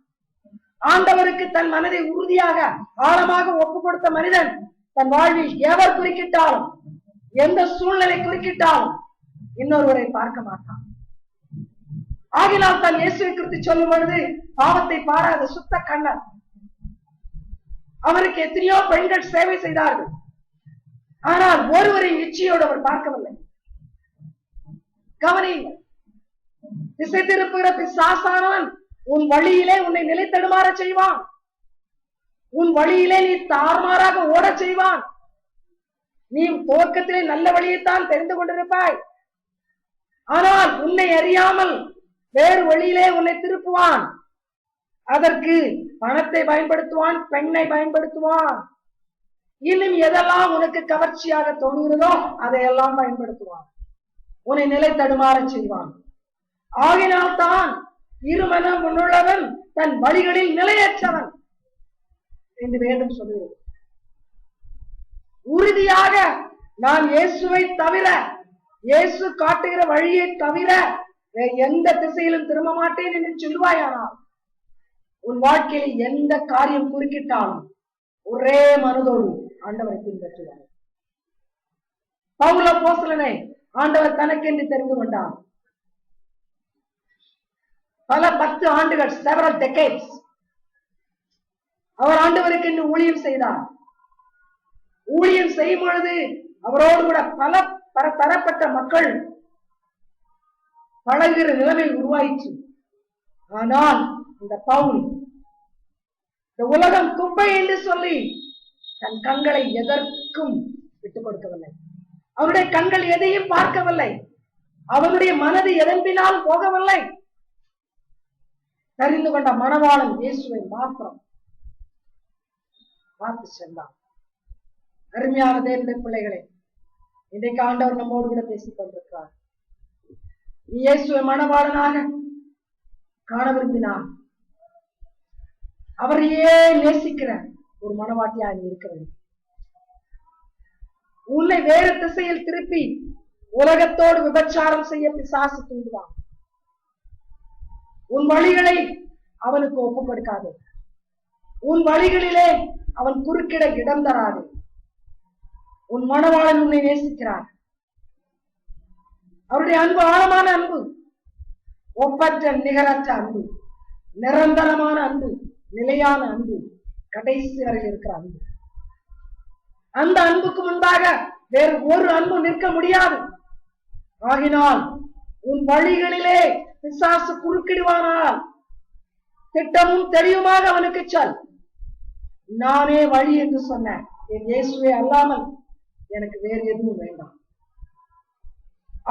S1: ஆண்டவருக்கு தன் மனதை உறுதியாக ஆழமாக ஒப்பு கொடுத்த மனிதன் தன் வாழ்வில் எவர் குறுக்கிட்டாலும், எந்த சூழ்நிலை குறுக்கிட்டாலும் இன்னொருவரை பார்க்க மாட்டான். ஆகினால் தான் இயேசுவை குறித்து சொல்லும் பொழுது பாவத்தை பாராத சுத்த கண்ணர். அவருக்கு எத்தனையோ பெண்கள் சேவை செய்தார்கள், ஆனால் ஒருவரை இச்சையோடு அவர் பார்க்கவில்லை. கவனியுங்கள், திசை திருப்புகிற பிசாசானவன் உன் வழியிலே உன்னை நிலை தடுமாற செய்வான், உன் வழியிலே நீ தாறுமாறாக ஓட செய்வான். நீ துவக்கத்திலே நல்ல வழியைத்தான் தெரிந்து கொண்டிருப்பாய், ஆனால் உன்னை அறியாமல் வேறு வழியிலே உன்னை திருப்புவான். அதற்கு பணத்தை பயன்படுத்துவான், பெண்ணை பயன்படுத்துவான், இன்னும் எதெல்லாம் உனக்கு கவர்ச்சியாக தோணுகிறதோ அதையெல்லாம் பயன்படுத்துவான், உன்னை நிலை தடுமாற செய்வான். ஆகினால் தான் இருமனம் உள்ளவன் தன் வழிகளில் நிலையற்றவன் என்று வேதம் சொல்லுகிறது. உறுதியாக நான் இயேசுவை தவிர, இயேசு காட்டுகிற வழியை தவிர எந்த திசையிலும் திரும்ப மாட்டேன் என்று சொல்வாயானால், உன் வாழ்க்கையில் எந்த காரியம் குறுக்கிட்டாலும் ஒரே மனதோடு ஆண்டவரை பின்பற்றுவார். பவுல் அப்போஸ்தலனை ஆண்டவர் தனக்கென்று தெரிந்து கொண்டார். பல 10 ஆண்டுகள், several decades அவர் ஆண்டவருக்கு என்று ஊழியம் செய்தார். ஊழியம் செய்யும் பொழுது அவரோடு கூட பல தரப்பட்ட மக்கள் பழகுகிற நிலைமை உருவாயிற்று. ஆனால் இந்த பவுல் இந்த உலகம் குப்பை என்று சொல்லி தன் கண்களை எதற்கும் விட்டுக் கொடுக்கவில்லை. அவனுடைய கண்கள் எதையும் பார்க்கவில்லை. அவனுடைய மனது எதன் பின்னால் போகவில்லை. தெரிந்து கொண்ட மணவாளன் இயேசுவை மாத்திரம் பார்த்து சென்றான். அருமையான தேவனுடைய பிள்ளைகளே, இன்றைக்கு ஆண்டவர் நம்மோடு கூட பேசிக் கொண்டிருக்கிறார். இயேசுவை மணவாளனாக காண விரும்பினார். அவரையே நேசிக்கிற ஒரு மணவாட்டியா நீ இருக்க வேண்டும். உன்னை வேறு திசையில் திருப்பி உலகத்தோடு விபச்சாரம் செய்ய பிசாசு தூண்டுவான். உன் வழிகளை அவனுக்கு ஒப்புக் கொடுக்காது. உன் வழிகளிலே அவன் குறுக்கிட இடம் தராது. உன் மணவாளன் உன்னை நேசிக்கிறார். அவருடைய அன்பு ஆழமான அன்பு, ஒப்பற்ற நிகரற்ற அன்பு, நிரந்தரமான அன்பு, நிலையான அன்பு, கடைசி வரையில் இருக்கிற அன்பு. அந்த அன்புக்கு முன்பாக வேறு ஒரு அன்பு நிற்க முடியாது. ஆகினால் உன் வழிகளிலே பிசாசு குறுக்கிடுவானால் திட்டமும் தெளிவுமாக அவனுக்கு சொல், நானே வழி என்று சொன்னேன், என் இயேசுவே அல்லாமல் எனக்கு வேறு எதுவும் வேண்டாம்.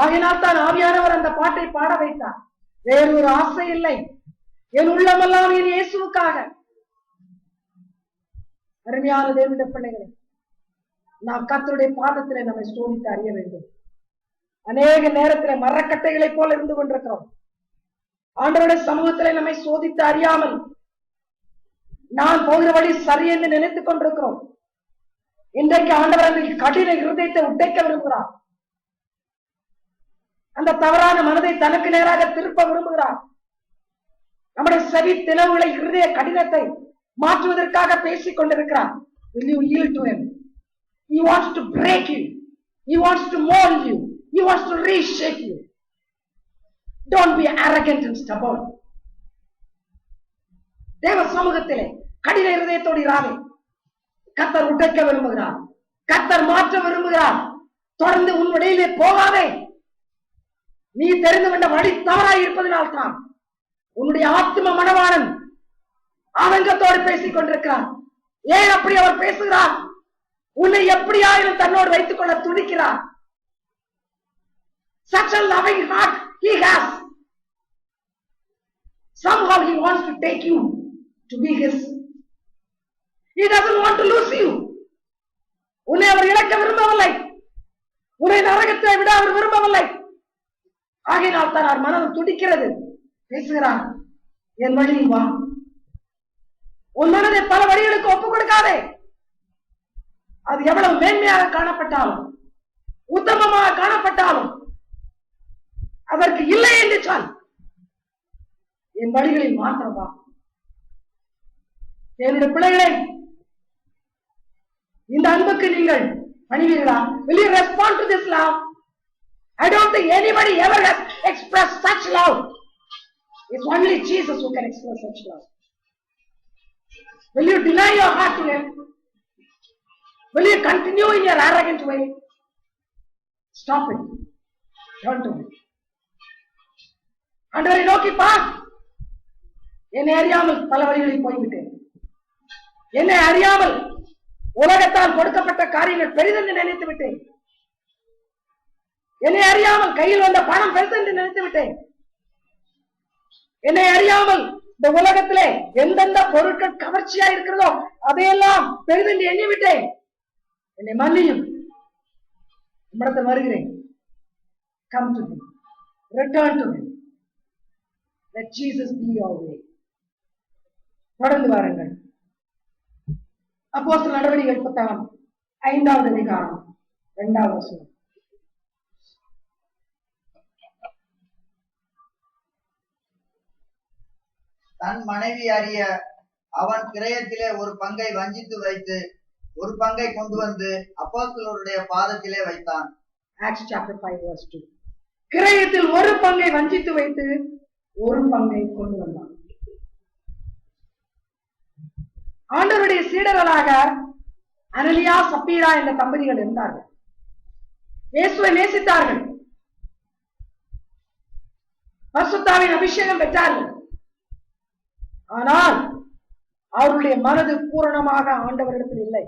S1: ஆகினால் தான் ஆவியானவர் அந்த பாட்டை பாட வைத்தார். வேறு ஒரு ஆசை இல்லை, என் உள்ளமெல்லாம் என் இயேசுவுக்காக. அருமையான தேவனுடைய பிள்ளைகளே, நாம் கர்த்தருடைய பாதத்திலே நம்மை சோதித்து அறிய வேண்டும். அநேக நேரத்திலே மரக்கட்டைகளை போல இருந்து கொண்டிருக்கிறோம். ஆண்டவருடைய சமூகத்திலே நம்மை சோதித்து அறியாமல் நான் போகிற வழி சரி என்று நினைத்துக் கொண்டிருக்கிறோம். இன்றைக்கு ஆண்டவர் அந்த கடின இருதயத்தை உடைக்க விரும்புகிறார். அந்த தவறான மனதை தனக்கு நேராக திருப்ப விரும்புகிறார். நம்முடைய செவி தினவுகளை இருதய கடினத்தை மாற்றுவதற்காக பேசிக் கொண்டிருக்கிறார். Will you yield to him? He wants to break you. He wants to mold you. He wants to reshape you. Don't be arrogant and stubborn. தேவ சமூகத்திலே கடின இருதயத்தோடு இராதே. கர்த்தர் உடைக்க விரும்புகிறார். கர்த்தர் மாற்ற விரும்புகிறார். தொடர்ந்து உன் வழியிலே போகாதே. நீ தெரிந்து கொண்ட வழி தவறாய் இருப்பதனால் தான் உன்னுடைய ஆத்ம மணவாளன் ஆதங்கத்தோடு பேசிக் கொண்டிருக்கிறார். ஏன் அப்படி அவர் பேசுகிறார்? உன்னை எப்படியாயிரும் தன்னோடு வைத்துக் கொள்ள துடிக்கிறார். Such a loving heart he has. Somehow he wants to take you to be his. He doesn't want to lose you. உன்னை அவர் இழக்க விரும்பவில்லை. உன்னை நரகத்தை விட அவர் விரும்பவில்லை. ஆகையினால் தான் அவர் மனம் துடிக்கிறது. பேசுகிறார், என் வழியில் வா. உன் மனதை பல வழிகளுக்கு ஒப்புக் கொடுக்காதே. அது எவ்வளவு மேன்மையாக காணப்பட்டாலும் உத்தமமாக காணப்பட்டாலும் அதற்கு இல்லை என்று சொல். என் வழிகளில் மாத்திரம் வா. என்னுடைய பிள்ளைகளை, இந்த அன்புக்கு நீங்கள் பணிவீர்களா? Will you respond to this love? I don't think anybody ever has expressed such love. It's only Jesus who can express such love. Will you deny your heart to him? Will you continue in your arrogant way? Stop it. Turn to him. ஆண்டவரை நோக்கி பார். என்னை அறியாமல் பல வழிகளில் போய்விட்டேன். என்னை அறியாமல் உலகத்தால் கொடுக்கப்பட்ட காரியங்கள் பெரிதென்று நினைத்து விட்டேன். என்னை அறியாமல் கையில் வந்த பணம் பெரிதென்று நினைத்து விட்டேன். என்னை அறியாமல் இந்த உலகத்திலே எந்தெந்த பொருட்கள் கவர்ச்சியா இருக்கிறதோ அதையெல்லாம் பெரிதென்று எண்ணிவிட்டேன். என்னை மன்னியும். நம்மிடத்தில் வருகிறேன். Come to him. Return to him. Let Jesus be your way. தொடர்ந்து வாருங்கள். அப்போஸ்தலர் நடவடிக்கைகள் புத்தகம் 5வது அதிகாரம் 2வது வசனம்.
S2: தன் மனைவி அறிய அவன் கிரயத்திலே ஒரு பங்கை வஞ்சித்து வைத்து ஒரு பங்கை கொண்டு வந்து அப்போஸ்தலருடைய பாதத்திலே வைத்தான்.
S1: Acts chapter 5 verse 2. கிரயத்தில் ஒரு பங்கை வஞ்சித்து வைத்து ஒரு பங்கை கொண்டு வந்தான். ஆண்டவருடைய சீடர்களாக அனலியா சப்பீரா என்ற தம்பதிகள் இருந்தார்கள். இயேசுவை நேசித்தார்கள். பரிசுத்தாவின் அபிஷேகம் பெற்றார்கள். ஆனால் அவருடைய மனது பூரணமாக ஆண்டவரிடத்தில் இல்லை.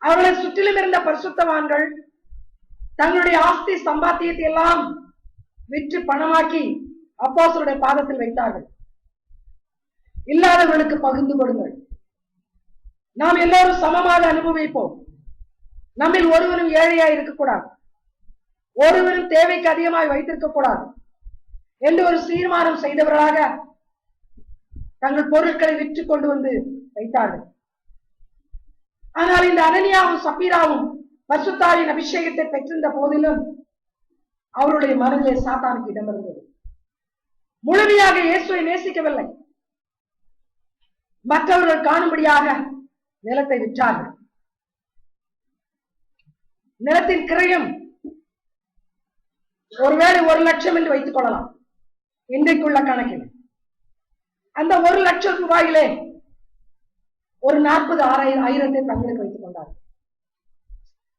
S1: அவர்களை சுற்றிலும் இருந்த பரிசுத்தவான்கள் தங்களுடைய ஆஸ்தி சம்பாத்தியத்தை எல்லாம் விற்று பணமாக்கி அப்போஸ்தலருடைய பாதத்தில் வைத்தார்கள். இல்லாதவர்களுக்கு பகிர்ந்து கொடுங்கள், நாம் எல்லோரும் சமமாக அனுபவிப்போம், நம்மில் ஒருவரும் ஏழையாய் இருக்கக்கூடாது, ஒருவரும் தேவைக்கு அதிகமாய் வைத்திருக்க கூடாது என்று ஒரு தீர்மானம் செய்தவர்களாக தங்கள் பொருட்களை விற்று கொண்டு வந்து வைத்தார்கள். ஆனால் இந்த அனனியாவும் சப்பீராவும் பரிசுத்தாவின் அபிஷேகத்தை பெற்றிருந்த போதிலும் அவருடைய மனதிலே சாத்தானுக்கு இடம் இருந்தது. முழுமையாக இயேசுவை நேசிக்கவில்லை. மற்றவர்கள் காணும்படியாக நிலத்தை விற்றார்கள். நிலத்தின் கிரயம் ஒருவேளை 1 லட்சம் என்று வைத்துக் கொள்ளலாம். இன்றைக்குள்ள கணக்கில் அந்த 1 லட்சம் ரூபாயிலே ஒரு 40,000 தங்களுக்கு வைத்துக் கொண்டார்.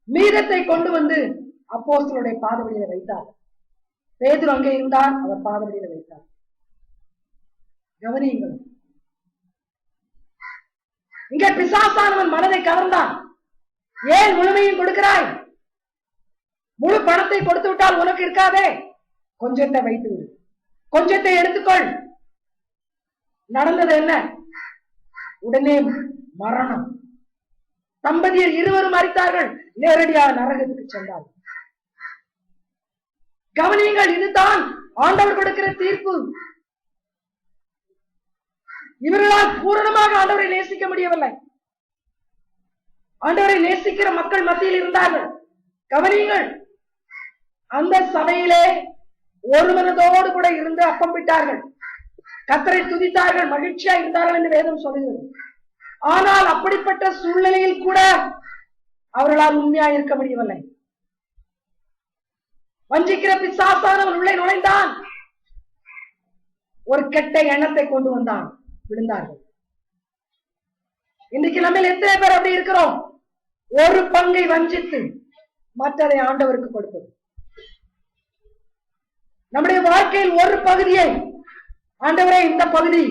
S1: மீதத்தை கொண்டு வந்து அப்போஸ்தலருடைய பாதவழியில வைத்தார். பேதுரு அங்கே இருந்தார், அவர் பாதவழியில வைத்தார். கவனியுங்கள், இங்கே பிசாசானவன் மனதை கவர்ந்தான். ஏன் முழுமையும் கொடுக்கிறாய்? முழு பணத்தை கொடுத்து விட்டால் உனக்கு இருக்காதே, கொஞ்சத்தை வைத்து விடு, கொஞ்சத்தை எடுத்துக்கொள். நடந்தது என்ன? உடனே மரணம். தம்பதியர் இருவரும் மரித்தார்கள், நேரடியாக நரகத்துக்கு சென்றார்கள். கவனியுங்கள், இதுதான் ஆண்டவர் கொடுக்கிற தீர்ப்பு. இவர்களால் பூரணமாக ஆண்டவரை நேசிக்க முடியவில்லை. ஆண்டவரை நேசிக்கிற மக்கள் மத்தியில் இருந்தார்கள். கவனியுங்கள், அந்த சபையிலே ஒரு மனதோடு கூட இருந்து அப்பம் விட்டார்கள், கர்த்தரை துதித்தார்கள், மகிழ்ச்சியா இருந்தார்கள் என்று வேதம் சொல்கிறது. ஆனால் அப்படிப்பட்ட சூழ்நிலையில் கூட அவர்களால் உண்மையாக இருக்க முடியவில்லை. வஞ்சிக்கிற பிசாசானவன் உள்ளே நுழைந்தான், ஒரு கெட்ட எண்ணத்தை கொண்டு வந்தான், விழுந்தார்கள். இன்னைக்கு நம்ம எத்தனை பேர் அப்படி இருக்கிறோம்? ஒரு பங்கை வஞ்சித்து மற்றதை ஆண்டவருக்கு கொடுப்பது. நம்முடைய வாழ்க்கையில் ஒரு பகுதியை ஆண்டவரே இந்த பகுதி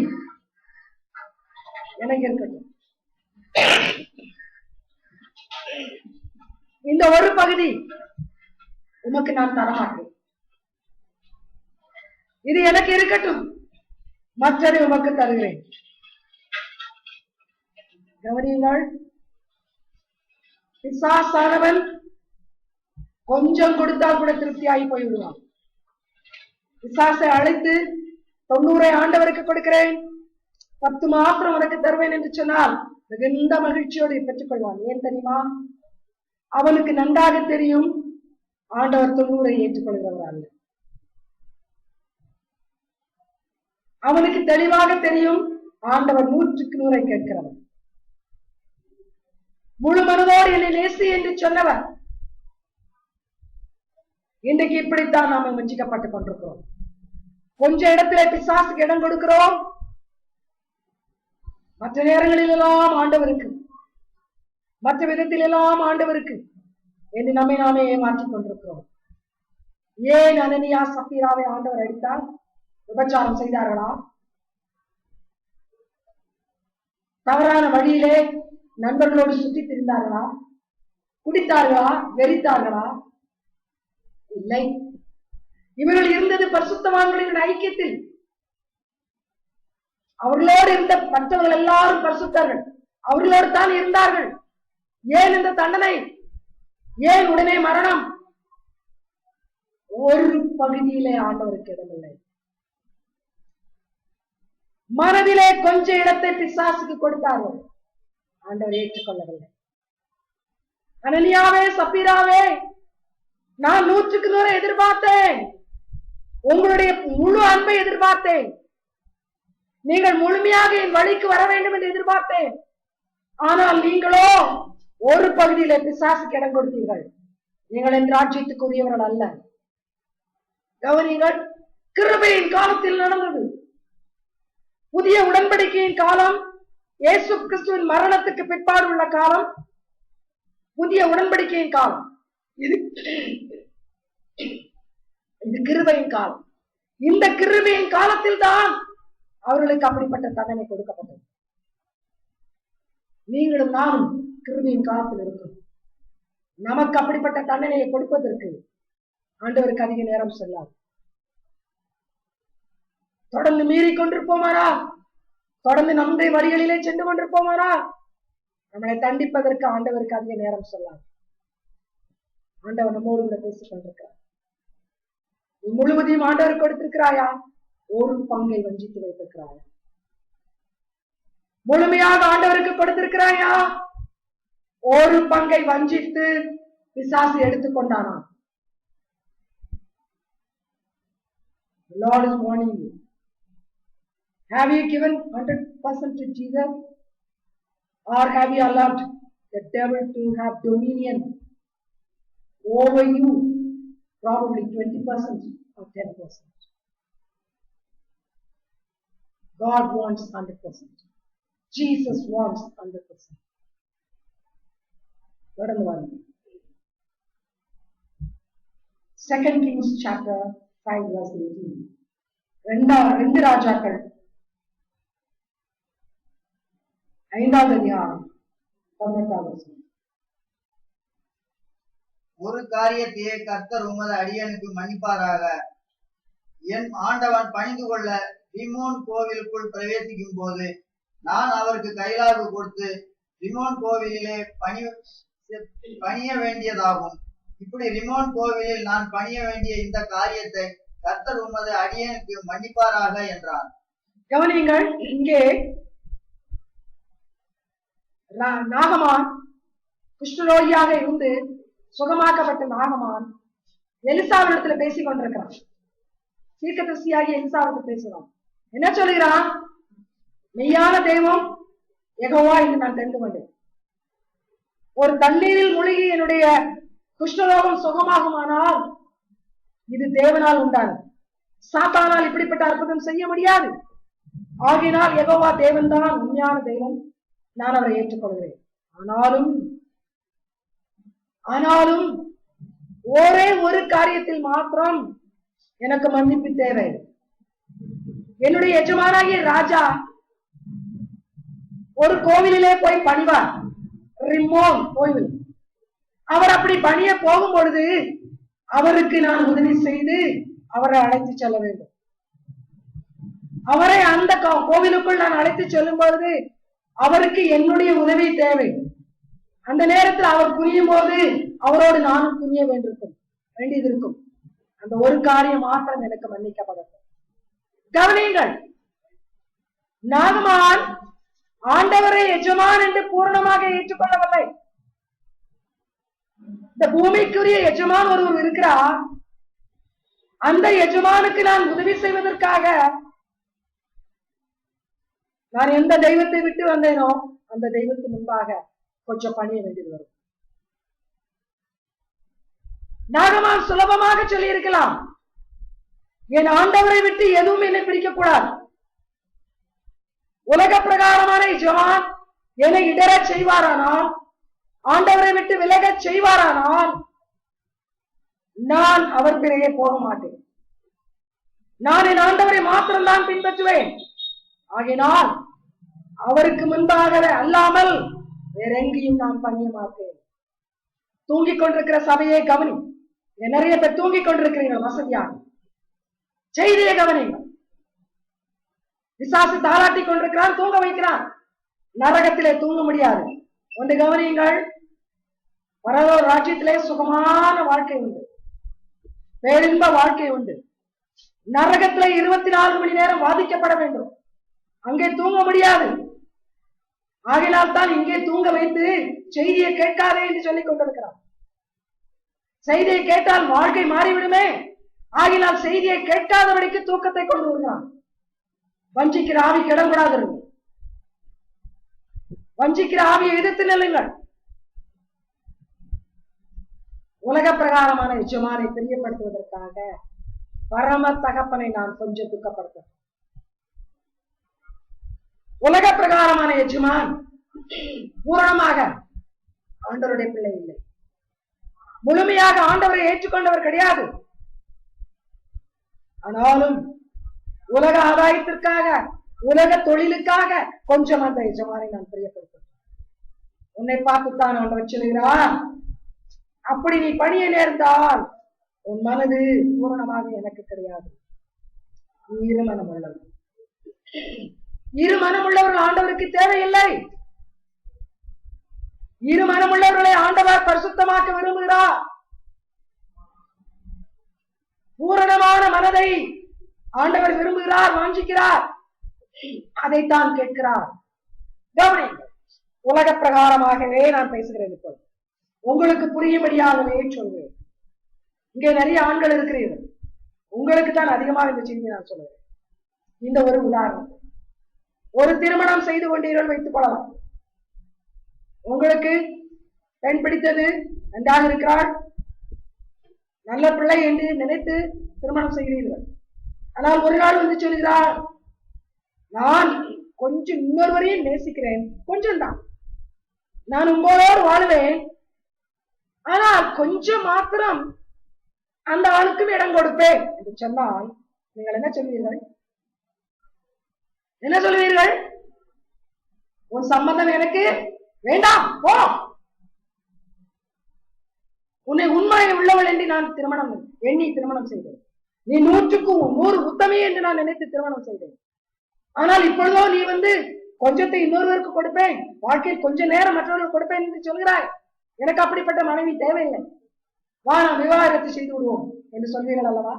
S1: எனக்கு இருக்கட்டும், இந்த ஒரு பகுதி உமக்கு நான் தரமாட்டேன், இது எனக்கு இருக்கட்டும், மற்றதை உமக்கு தருகிறேன். கவனியுங்கள், பிசாசானவன் கொஞ்சம் கொடுத்தால் கூட திருப்தியாகி போய்விடுவான். பிசாசை அழைத்து 90 ஆண்டவருக்கு கொடுக்கிறேன், 10 மாத்திரம் உனக்கு தருவேன் என்று சொன்னால் மிகுந்த மகிழ்ச்சியோடு பெற்றுக் கொள்வான். ஏன் தெரியுமா? அவனுக்கு நன்றாக தெரியும் ஆண்டவர் 90 ஏற்றுக்கொள்கிறவர் அல்ல. அவனுக்கு தெளிவாக தெரியும் ஆண்டவர் 100க்கு 100 கேட்கிறவர். முழு மனதோடு என்னை நேசி என்று சொன்னவர். இன்றைக்கு இப்படித்தான் நாம வஞ்சிக்கப்பட்டுக் கொண்டிருக்கிறோம். கொஞ்ச இடத்திலே பிசாசுக்கு இடம் கொடுக்கிறோம், மற்ற நேரங்களில் எல்லாம் ஆண்டவருக்கு, மற்ற விதத்தில் எல்லாம் ஆண்டவருக்கு என்று நம்மை நாமே ஏமாற்றிக் கொண்டிருக்கிறோம். ஏன் அனனியா சப்பீராவை ஆண்டவர் அடித்தார்? விபச்சாரம் செய்தார்களா? தவறான வழியிலே நண்பர்களோடு சுற்றி திரிந்தார்களா? குடித்தார்களா? வெறித்தார்களா? இல்லை. இவர்கள் இருந்தது பரிசுத்தவான்களின் ஐக்கியத்தில். அவர்களோடு இருந்த மற்றவர்கள் எல்லாரும் பரிசுத்தர்கள், அவர்களோடு தான் இருந்தார்கள். ஏன் இந்த தண்டனை? ஏன் உடனே மரணம்? ஒரு பகுதியிலே ஆண்டவருக்கு இடமில்லை. மனதிலே கொஞ்ச இடத்தை பிசாசுக்கு கொடுத்தார்கள், ஆண்டவர் ஏற்றுக்கொள்ளவில்லை. அனனியாவே சப்பீராவே, நான் 100க்கு 100 எதிர்பார்த்தேன், உங்களுடைய முழு அன்பை எதிர்பார்த்தேன், நீங்கள் முழுமையாக என் வழிக்கு வர வேண்டும் என்று எதிர்பார்த்தேன். ஆனால் நீங்களோ ஒரு பகுதியிலே பிசாசுக்கு இடம் கொடுத்தீர்கள். நீங்கள் என் ராஜ்யத்துக்கு உரியவர்கள் அல்ல. கவனிங்கள், கிருபையின் காலத்தில் நடந்தது. புதிய உடன்படிக்கையின் காலம், இயேசு கிறிஸ்துவின் மரணத்துக்கு பிற்பாடு உள்ள காலம், புதிய உடன்படிக்கையின் காலம். இது கிருபையின் காலம். இந்த கிருபையின் காலத்தில் தான் அவர்களுக்கு அப்படிப்பட்ட தண்டனை கொடுக்கப்பட்டது. நீங்களும் நானும் கிருபையின் காலத்தில் இருக்கிறோம். நமக்கு அப்படிப்பட்ட தண்டனையை கொடுப்பதற்கு ஆண்டவருக்கு அதிக நேரம் செல்லாது. தொடர்ந்து மீறி கொண்டிருப்போமானா, தொடர்ந்து நம்முடைய வழிகளிலே சென்று கொண்டிருப்போமானா, நம்மளை தண்டிப்பதற்கு ஆண்டவருக்கு அதிக நேரம் செல்லாது. ஆண்டவர் நம்மோடு கூட பேசிக் கொண்டிருக்கிறார். முழுவதையும் ஆண்டவர் கொடுத்திருக்கிறாயா? ஒரு பங்கை வஞ்சித்து வைத்திருக்கிறாயா? முழுமையாக ஆண்டவருக்கு கொடுத்திருக்கிறாயா? ஒரு பங்கை வஞ்சித்து பிசாசு எடுத்துக்கொண்டானா? The Lord is warning you. Have you given 100% to Jesus, or have you allowed the devil to have dominion over you? Probably 20% or 10%. God wants 100%. Jesus wants 100%. தொடர்ந்து வாருங்க. 2 Kings chapter 5 verse 18. ரெண்டு ராஜாக்கள் 5வது அதிகாரம் 18வது வசனம்.
S2: ஒரு காரியத்தையே கர்த்தர் உமது அடியனுக்கு மன்னிப்பாராக. என் ஆண்டவன் பணிந்து கொள்ள ரிமோன் கோவிலுக்குள் பிரவேசிக்கும் போது நான் அவருக்கு கைலாகு கொடுத்து ரிமோன் கோவிலிலே பணிய வேண்டியதாகும். இப்படி ரிமோன் கோவிலில் நான் பணிய வேண்டிய இந்த காரியத்தை கர்த்தர் உமது அடியனுக்கு மன்னிப்பாராக என்றான்.
S1: கவனியுங்கள், இங்கே நாகமான் குஷ்டரோகியாக இருந்து சுகமாக்கப்பட்ட நாகமான் எலிசாவிடத்துல பேசிக் கொண்டிருக்கிறான். தீர்க்கதரிசியாகி எலிசாவிடத்தில் பேசுறான். என்ன சொல்லுகிறான்? மெய்யான தெய்வம் யெகோவா என்று நான் தெரிந்து கொண்டேன். ஒரு தண்ணீரில் மூழ்கி என்னுடைய குஷ்டரோகம் சுகமாகுமானால் இது தேவனால் உண்டானது. சாத்தானால் இப்படிப்பட்ட அற்புதம் செய்ய முடியாது. ஆகினால் யெகோவா தேவன் தான் உண்மையான தெய்வம், நான் அவரை ஏற்றுக்கொள்கிறேன். ஆனாலும் ஒரே ஒரு காரியத்தில் மாத்திரம் எனக்கு மன்னிப்பு தேவை. என்னுடைய எஜமானாகிய ராஜா ஒரு கோவிலிலே போய் பணிவார், ரிமோன் கோவில். அவர் அப்படி பணிய போகும் பொழுது அவருக்கு நான் உதவி செய்து அவரை அழைத்து செல்ல வேண்டும். அவரை அந்த கோவிலுக்குள் நான் அழைத்து செல்லும் பொழுது அவருக்கு என்னுடைய உதவி தேவை. அந்த நேரத்தில் அவர் புரியும் போது அவரோடு நானும் புரிய வேண்டியது இருக்கும். அந்த ஒரு காரியம் மாத்திரம் எனக்கு மன்னிக்கப்படும். கவனியுங்கள், நாகமான் ஆண்டவரை எஜமான் என்று பூரணமாக ஏற்றுக்கொள்ளவில்லை. இந்த பூமிக்குரிய எஜமான் ஒருவர் இருக்கிறார். அந்த எஜமானுக்கு நான் உதவி செய்வதற்காக நான் எந்த தெய்வத்தை விட்டு வந்தேனோ அந்த தெய்வத்துக்கு முன்பாக கொஞ்சம் பணிய வேண்டியது வரும். நாகமான் சுலபமாக சொல்லி இருக்கலாம், என் ஆண்டவரை விட்டு எதுவும் என்னை பிடிக்க கூடாது. உலக பிரகாரமான எஜமான் என்னை இடர செய்வாரானால், ஆண்டவரை விட்டு விலக செய்வாரானால் நான் அவர் பிறகே போக மாட்டேன். நான் என் ஆண்டவரை மாத்திரம்தான் பின்பற்றுவேன். ஆகினால் அவருக்கு முன்பாக அல்லாமல் வேற எங்கேயும் நான் பணிய மாட்டேன். தூங்கிக் கொண்டிருக்கிற சபையை கவனி. நிறைய பேர் தூங்கிக் கொண்டிருக்கிறீர்கள். வசதியாக செய்தியை கவனிங்க. பிசாசு தாளாட்டி கொண்டிருக்கிறான், தூங்க வைக்கிறான். நரகத்திலே தூங்க முடியாது. ஒன்று கவனியுங்கள், பரலோக ராஜ்யத்திலே சுகமான வாழ்க்கை உண்டு, பேரின்ப வாழ்க்கை உண்டு. நரகத்திலே 24 மணி நேரம் வாதிக்கப்பட வேண்டும். அங்கே தூங்க முடியாது. ஆகினால் தான் இங்கே தூங்க வைத்து செய்தியை கேட்காதே என்று சொல்லிக் கொண்டிருக்கிறான். செய்தியை கேட்டால் வாழ்க்கை மாறிவிடுமே. ஆகினால் செய்தியை கேட்காதபடிக்கு தூக்கத்தை கொண்டு வருகிறான். வஞ்சிக்கிற ஆவி கிடக்கூடாது. வஞ்சிக்கிற ஆவியை எதிர்த்து நில்லுங்கள். உலக பிரகாரமான எஜமானை தெரியப்படுத்துவதற்காக பரம தகப்பனை நான் கொஞ்சம் துக்கப்படுத்த. உலக பிரகாரமான எஜமான் பூரணமாக ஆண்டவருடைய பிள்ளை இல்லை. முழுமையாக ஆண்டவரை ஏற்றுக்கொண்டவர் கிடையாது. ஆனாலும் உலக ஆதாயத்திற்காக, உலக தொழிலுக்காக கொஞ்சம் அந்த எஜமானை நான் பிரியப்படுத்த. உன்னை பார்த்துத்தான் ஆண்டவர் சொல்கிறார், அப்படி நீ பணிய நேர்ந்தால் உன் மனது பூரணமாக எனக்கு கிடையாது. இருமனம் உள்ளவர், இருமனம் உள்ளவர்கள் ஆண்டவருக்கு தேவையில்லை. இருமனம் உள்ளவர்களை ஆண்டவர் பரிசுத்தமாக்க விரும்புகிறார். பூரணமான மனதை ஆண்டவர் விரும்புகிறார், வாஞ்சிக்கிறார். அதைத்தான் கேட்கிறார். கவனிங்கள், உலக பிரகாரமாகவே நான் பேசுகிறேன். இப்போ உங்களுக்கு புரியும்படியாகவே சொல்கிறேன். இங்கே நிறைய ஆண்கள் இருக்கிறீர்கள், உங்களுக்கு தான் அதிகமாக இந்த செய்தி நான் சொல்லுவேன். இந்த ஒரு உதாரணம், ஒரு திருமணம் செய்து கொண்டீர்கள் வைத்துக் கொள்ளலாம். உங்களுக்கு பெண் பிடித்தது, நன்றாக இருக்கிறாள், நல்ல பிள்ளை என்று நினைத்து திருமணம் செய்கிறீர்கள். ஆனால் ஒரு நாள் வந்து சொல்கிறார், நான் கொஞ்சம் இன்னொருவரையும் நேசிக்கிறேன், கொஞ்சம் தான், நான் உங்களோடு வாழுவேன், ஆனால் கொஞ்சம் மாத்திரம் அந்த ஆளுக்கும் இடம் கொடுப்பேன் என்று சொன்னால் நீங்கள் என்ன சொல்வீர்கள்? என்ன சொல்வீர்கள்? உன் சம்பந்தம் எனக்கு வேண்டாம், போ. உன்னை உண்மை உள்ளவள் என்று நான் திருமணம் எண்ணி திருமணம் செய்தேன். நீ 100க்கு 100 உத்தமே என்று நான் நினைத்து திருமணம் செய்தேன். ஆனால் இப்பொழுதோ நீ வந்து கொஞ்சத்தை இன்னொருவருக்கு கொடுப்பேன், வாழ்க்கையில் கொஞ்ச நேரம் மற்றவர்களுக்கு கொடுப்பேன் என்று சொல்கிறாய். எனக்கு அப்படிப்பட்ட மனைவி தேவையில்லை, வா நாம் விவாகரத்து செய்து விடுவோம் என்று சொல்வீர்கள் அல்லவா?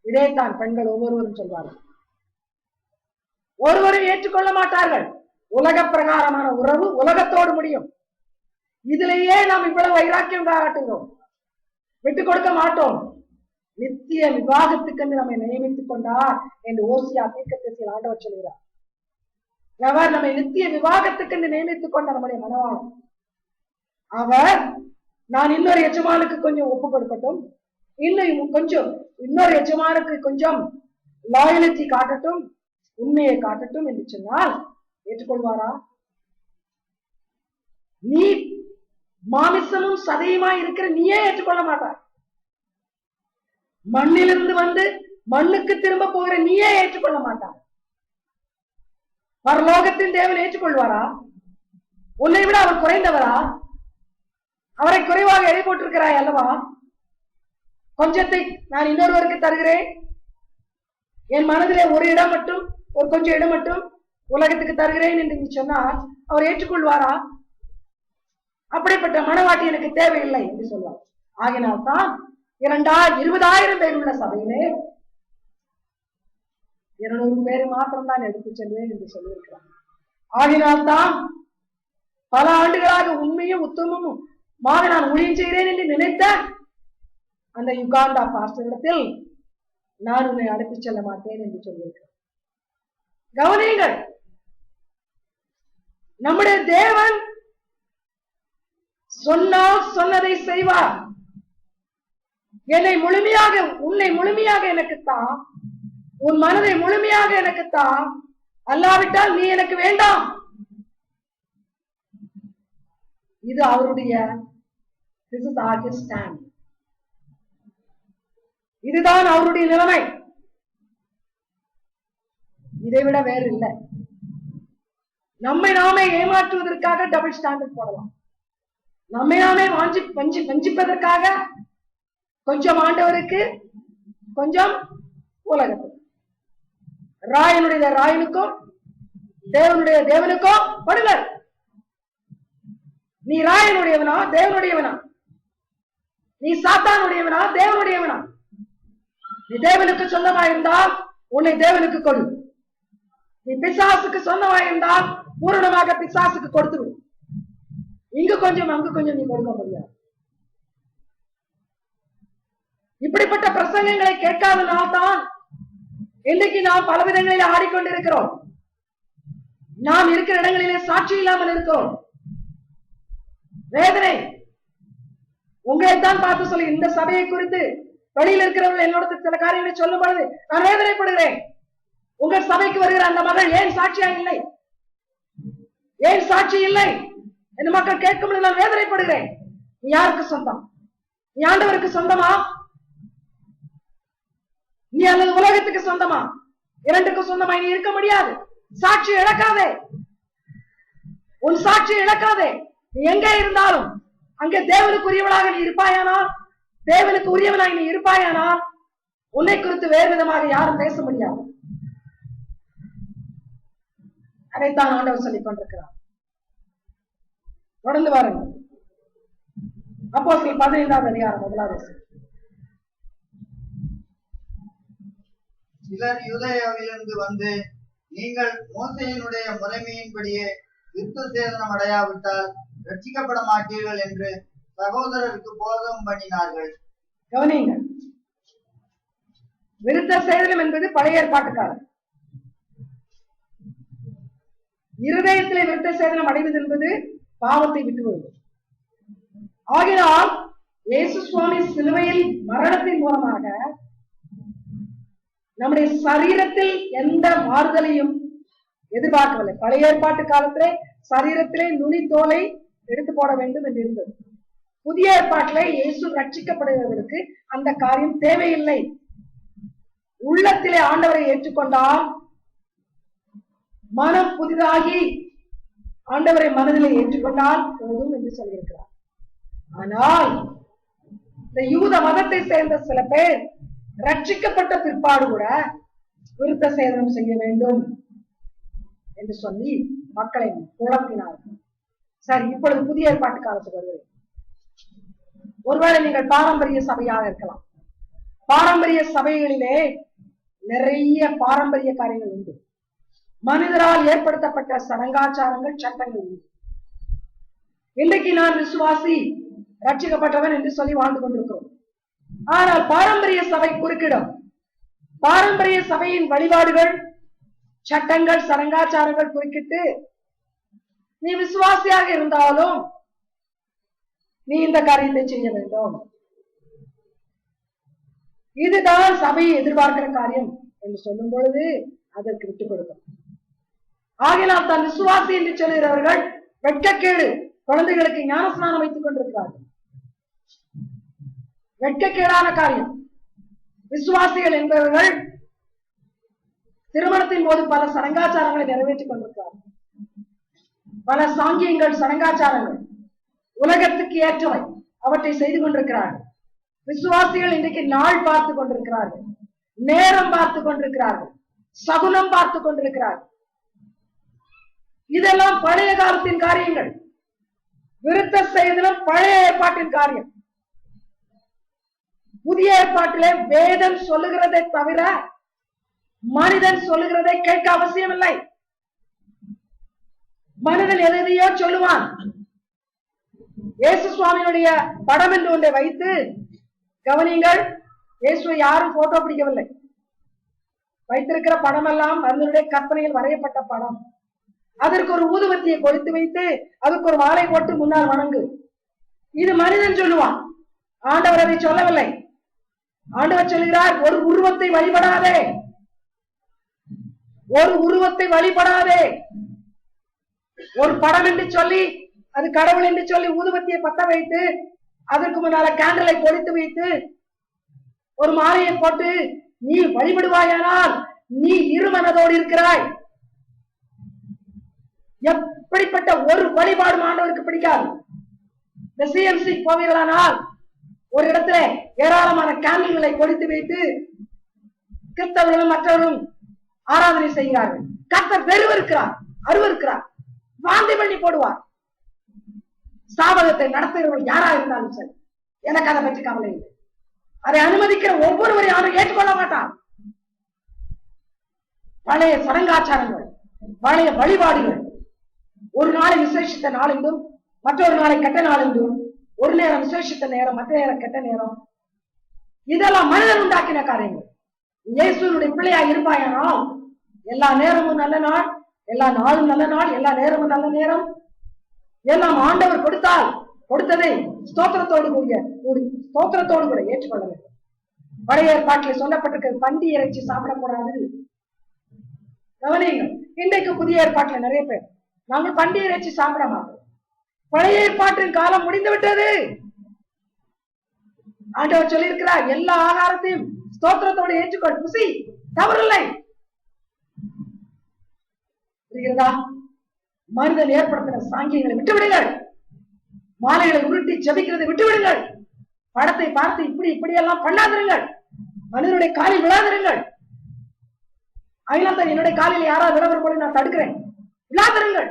S1: இதைத்தான் பெண்கள் ஒவ்வொருவரும் சொல்வார்கள். ஒருவரும் ஏற்றுக்கொள்ள மாட்டார்கள். உலக பிரகாரமான உறவு உலகத்தோடு முடியும். இதிலேயே நாம் இவ்வளவு வைராக்கியம் காட்டுகிறோம், விட்டுக் கொடுக்க மாட்டோம். நித்திய விவாகத்துக்கு நம்மை நியமித்துக் கொண்டார் என்று ஓசியா தீர்க்கதரிசியில் ஆண்டவர் சொல்கிறார். அவர் நம்மை நித்திய விவாகத்துக்கு நியமித்துக் கொண்ட நம்முடைய மனவாளம். அவர் நான் இன்னொரு எஜமானுக்கு கொஞ்சம் ஒப்பு கொடுக்கட்டும், இன்னும் கொஞ்சம் இன்னொரு எஜமானுக்கு கொஞ்சம் லாயலிட்டி காட்டட்டும், உண்மையை காட்டட்டும் என்று சொன்னால் ஏற்றுக்கொள்வாரா? நீ மாமிசமும் சதையுமாய் இருக்கிற நீயே ஏற்றுக்கொள்ள மாட்டார். மண்ணிலிருந்து வந்து மண்ணுக்கு திரும்ப போகிற நீயே ஏற்றுக்கொள்ள மாட்டார். பரலோகத்தின் தேவன் ஏற்றுக்கொள்வாரா? உன்னை விட அவர் குறைந்தவரா? அவரை குறைவாக எடை போட்டிருக்கிறாய் அல்லவா? கொஞ்சத்தை நான் இன்னொருவருக்கு தருகிறேன், என் மனதிலே ஒரு இடம் மட்டும், ஒரு கொஞ்சம் இடம் மட்டும் உலகத்துக்கு தருகிறேன் என்று நீ சொன்னால் அவர் ஏற்றுக்கொள்வாரா? அப்படிப்பட்ட மனவாட்டி எனக்கு தேவையில்லை என்று சொல்வார். ஆகினால்தான் 20,000 பேர் உள்ள சபையிலே 200 பேர் மாத்திரம்தான் எடுத்துச் செல்வேன் என்று சொல்லியிருக்கிறார். ஆகினால்தான் பல ஆண்டுகளாக உண்மையும் உத்தமமும் நான் ஊழியம் செய்கிறேன் என்று நினைத்த அந்த யுகாண்டா பாஸ்டரிடத்தில் நான் உன்னை அழைத்துச் செல்ல மாட்டேன் என்று சொல்லியிருக்கிறார். கவனியுங்கள், நம்முடைய தேவன் சொன்னால் சொன்னதை செய்வார். என்னை முழுமையாக, உன்னை முழுமையாக எனக்குத்தான், உன் மனதை முழுமையாக எனக்குத்தான், அல்லாவிட்டால் நீ எனக்கு வேண்டாம். இது அவருடைய ஸ்டாண்ட். இதுதான் அவருடைய நிலைமை, இதைவிட வேறு இல்லை. நம்மை நாமே ஏமாற்றுவதற்காக டபுள் ஸ்டாண்டர்ட் போடலாம், நம்மை நாமே வஞ்சிப்பதற்காக கொஞ்சம் ஆண்டவருக்கு கொஞ்சம் உலகத்துக்கு, ராயனுடைய ராயனுக்கும் தேவனுடைய தேவனுக்கும் படுங்கள். நீ ராயனுடையவனா தேவனுடையவனா? நீ சாத்தானுடையவனா தேவனுடையவனா? நீ தேவனுக்கு சொந்தமாயிருந்தால் உன்னை தேவனுக்கு கொடு. நீ பிசாசுக்கு சொந்தமாயிருந்தால் பூரணமாக பிசாசுக்கு கொடுத்து விடு. இங்கு கொஞ்சம் அங்கு கொஞ்சம் நீ கொடுக்க முடியாது. இப்படிப்பட்ட பிரசங்கங்களை கேட்காதனால்தான் இன்னைக்கு நாம் பல விதங்களில் ஆடிக்கொண்டிருக்கிறோம். நாம் இருக்கிற இடங்களிலே சாட்சி இல்லாமல் இருக்கிறோம். வேதனை உங்களைத்தான் பார்த்து சொல்லி, இந்த சபையை குறித்து வெளியில் இருக்கிறவர்கள் என்னோட சில காரியங்களை சொல்லும் பொழுது நான் வேதனைப்படுகிறேன். உங்கள் சபைக்கு வருகிற அந்த மகள் ஏன் சாட்சியா இல்லை, ஏன் சாட்சி இல்லை என்று மக்கள் கேட்கும் பொழுது நான் வேதனைப்படுகிறேன். நீ யாருக்கு சொந்தம்? நீ ஆண்டவருக்கு சொந்தமா? நீ அல்லது உலகத்துக்கு சொந்தமா? இரண்டுக்கும் சொந்தமா நீ இருக்க முடியாது. சாட்சி இழக்காதே, உன் சாட்சி இழக்காதே. நீ எங்கே இருந்தாலும் அங்கே தேவனுக்கு உரியவனாக நீ இருப்பாயானால், தேவனுக்கு உரியவனாக நீ இருப்பாயானால் உன்னை குறித்து வேறு விதமாக யாரும் பேச முடியாது. அதைத்தான் ஆண்டவர் சொல்லிக் கொண்டிருக்கிறார். தொடர்ந்து வாருங்க. அப்போஸ்தலர் 15வது அதிகாரம் 1வது.
S2: சிலர் யூதேயாவிலிருந்து வந்து, நீங்கள் மோசேயினுடைய முறைமையின்படியே விருத்த சேதனம் அடையாவிட்டால் ரட்சிக்கப்பட மாட்டீர்கள் என்று சகோதரருக்கு போதகம் பண்ணினார்கள்.
S1: கவனியுங்கள், விருத்த சேதனம் என்பது பழைய ஏற்பாட்டுக்காரர். இருதயத்திலே விருத்த சேதனம் அடைவது என்பது பாவத்தை விட்டுவிடுவது. ஆகினால் இயேசு சுவாமி சிலுவையில் மரணத்தின் மூலமாக நம்முடைய சரீரத்தில் எந்த மாறுதலையும் எதிர்பார்க்கவில்லை. பழைய ஏற்பாட்டு காலத்திலே சரீரத்திலே நுனி தோலை எடுத்து போட வேண்டும் என்று இருந்தது. புதிய ஏற்பாட்டிலே இயேசு ரட்சிக்கப்படுகிறவர்களுக்கு அந்த காரியம் தேவையில்லை. உள்ளத்திலே ஆண்டவரை ஏற்றுக்கொண்டால், மனம் புதிதாகி ஆண்டவரை மனதிலே ஏற்றுக்கொண்டால் போதும் என்று சொல்லியிருக்கிறார். ஆனால் இந்த யூத மதத்தை சேர்ந்த சில பேர் ரட்சிக்கப்பட்ட பிற்பாடு கூட விருத்த சேதனம் செய்ய வேண்டும் என்று சொல்லி மக்களை குழப்பினார்கள். சரி, இப்பொழுது புதிய ஏற்பாட்டு காலத்துக்கு வருகிறேன். ஒருவேளை நீங்கள் பாரம்பரிய சபையாக இருக்கலாம். பாரம்பரிய சபைகளிலே நிறைய பாரம்பரிய காரியங்கள் உண்டு. மனிதரால் ஏற்படுத்தப்பட்ட சடங்காச்சாரங்கள், சட்டங்கள் உண்டு. இன்றைக்கு நான் விசுவாசி, ரட்சிக்கப்பட்டவன் என்று சொல்லி வாழ்ந்து கொண்டிருக்கிறோம். ஆனால் பாரம்பரிய சபை குறுக்கிடும். பாரம்பரிய சபையின் வழிபாடுகள், சட்டங்கள், சடங்காச்சாரங்கள் குறுக்கிட்டு, நீ விசுவாசியாக இருந்தாலும் நீ இந்த காரியத்தை செய்ய வேண்டும், இதுதான் சபையை எதிர்பார்க்கிற காரியம் என்று சொல்லும் பொழுது அதற்கு விட்டுக் கொடுக்கும். ஆகினால் தன் விசுவாசி என்று சொல்கிறவர்கள் வெட்கக்கேடு. குழந்தைகளுக்கு ஞானஸ்நானம் வைத்துக் கொண்டிருக்கிறார்கள். வெட்கக்கேடான காரியம். விசுவாசிகள் என்பவர்கள் திருமணத்தின் போது பல சடங்காச்சாரங்களை நிறைவேற்றிக் கொண்டிருக்கிறார்கள். பல சாங்கியங்கள், சடங்காச்சாரங்கள் உலகத்துக்கு ஏற்றவை, அவற்றை செய்து கொண்டிருக்கிறார்கள். விசுவாசிகள் இன்றைக்கு நாள் பார்த்து கொண்டிருக்கிறார்கள், நேரம் பார்த்து கொண்டிருக்கிறார்கள், சகுனம் பார்த்து கொண்டிருக்கிறார்கள். இதெல்லாம் பழைய காலத்தின் காரியங்கள். விருத்த சேதனம் பழைய ஏற்பாட்டின் காரியம். புதிய ஏற்பாட்டிலே வேதம் சொல்லுகிறதை தவிர மனிதன் சொல்லுகிறதை கேட்க அவசியம் இல்லை. மனிதன் எதையோ சொல்லுவான். இயேசு சுவாமியுடைய படம் என்று ஒன்றை வைத்து, கவனிங்கள், இயேசுவை யாரும் போட்டோ பிடிக்கவில்லை. வைத்திருக்கிற படம் எல்லாம் மனிதனுடைய கற்பனையில் வரையப்பட்ட படம். அதற்கு ஒரு ஊதுவத்தியை கொளுத்து வைத்து அதுக்கு ஒரு மாலை போட்டு முன்னால் வணங்கு. இது மனிதன் சொல்லுவான். ஆண்டவர் அதை சொல்லவில்லை. ஆண்டவர் சொல்கிறார், ஒரு உருவத்தை வழிபடாதே, ஒரு உருவத்தை வழிபடாதே. ஒரு படம் என்று சொல்லி, அது கடவுள் என்று சொல்லி ஊதுவத்தியை பத்த வைத்து அதற்கு முன்னால கேண்டலை கொளுத்து வைத்து ஒரு மாலையை போட்டு நீ வழிபடுவாயானால் நீ இருமனதோடு இருக்கிறாய். எப்படிப்பட்ட ஒரு வழிபாடு ஆண்டவருக்கு பிடிக்காது. இந்த சிஎம்சி போவீர்களானால் ஒரு இடத்துல ஏராளமான கேண்டில்களை கொளுத்து வைத்து கிறிஸ்தவர்களும் மற்றவர்களும் ஆராதனை செய்கிறார்கள். கர்த்தர் வெறுவிருக்கிறார், அருவருக்கிறார், வாந்தி பண்ணி போடுவார். ஸ்தாபகத்தை நடத்துகிறவர்கள் யாரா இருந்தாலும் சரி, எனக்கு அதை பற்றி கவலை இல்லை. அதை அனுமதிக்கிற ஒவ்வொருவரையும் யாரும் ஏற்றுக்கொள்ள மாட்டார். பழைய சடங்காச்சாரங்கள், பழைய வழிபாடுகள், ஒரு நாளை விசேஷித்த நாள் என்றும் மற்றொரு நாளை கெட்ட நாள் என்றும், ஒரு நேரம் விசேஷித்த நேரம் மற்ற நேரம் கெட்ட நேரம், இதெல்லாம் மனிதன் உண்டாக்கின காரியங்கள். இயேசுனுடைய பிள்ளையாக இருப்பாயானால் எல்லா நேரமும் நல்ல நாள், எல்லா நாளும் நல்ல நாள், எல்லா நேரமும் நல்ல நேரம், எல்லாம் ஆண்டவர் கொடுத்தால் கொடுத்ததை ஸ்தோத்திரத்தோடு கூட ஏற்றுக்கொள்ள வேண்டும். பழைய ஏற்பாட்டில் சொல்லப்பட்டிருக்கிறது, பண்டி இறைச்சி சாப்பிடக்கூடாது. கவனியுங்கள், இன்றைக்கு புதிய ஏற்பாட்டில் நிறைய பேர் நாங்கள் பண்டி இறைச்சி சாப்பிட மாட்டோம். பழைய ஏற்பாட்டின் காலம் முடிந்து விட்டது. ஆண்டவர் சொல்லியிருக்கிறார், எல்லா ஆகாரத்தையும் ஸ்தோத்திரத்தோடு ஏற்றுக்கொள், புசி, தவறில்லை. புரிகிறதா? மனிதன் ஏற்படுத்தின சாங்கியங்களை விட்டுவிடுங்கள். மாலைகளை உருட்டி ஜெபிக்கிறதை விட்டுவிடுங்கள். படத்தை பார்த்து இப்படியெல்லாம் பண்ணாதிருங்கள். மனிதனுடைய காலில் விழாதிருங்கள். அதனால்தான் என்னுடைய காலில் யாராவது விழவர் போல நான் தடுக்கிறேன். விழாதிருங்கள்.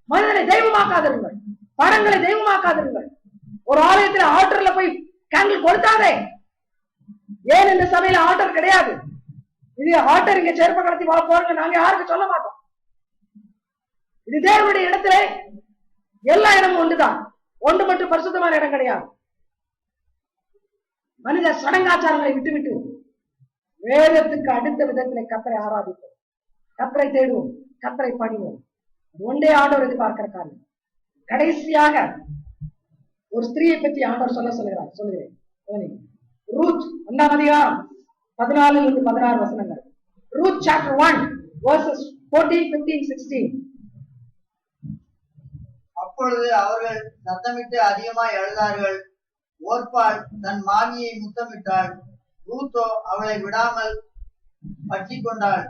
S1: மனிதனை தெய்வமாக்காதிருங்கள். படங்களை தெய்வமாக்காதிருங்கள். ஒரு ஆலயத்தில் ஆல்டர்ல போய் கேண்டில் கொடுத்தாதே. ஏன் இந்த சபையில ஆல்டர் கிடையாது? இது ஆல்டர் இங்க சேர்ப்ப கடத்தி போறங்க நாங்க யாருக்கு சொல்ல மாட்டோம். இது தேவனுடைய இடத்துல எல்லா இடமும் ஒன்றுதான். ஒன்று மட்டும் பரிசுத்தமான இடம் கிடையாது. மனித சடங்காச்சாரங்களை விட்டுவிட்டு வேதத்துக்கு அடுத்த விதத்திலே கர்த்தரை ஆராதிப்போம், கர்த்தரை தேடுவோம், கர்த்தரை பணிவோம். ஒன்றே ஆண்டவர் எதிர்பார்க்கிற காரியம். கடைசியாக ஒரு ஸ்திரீயை பற்றி ஆண்டவர் சொல்லுகிறேன். ரூத் 1ஆம் அதிகாரம் 14-16 வசனங்கள். Ruth chapter 1 verses 14, 15, 16.
S2: அப்பொழுது அவர்கள் சத்தமிட்டு அதிகமாய் அழுதார்கள். ஓர்பாள் தன் மாமியை முத்தமிட்டாள். ரூத்தோ அவளை விடாமல் பற்றி கொண்டாள்.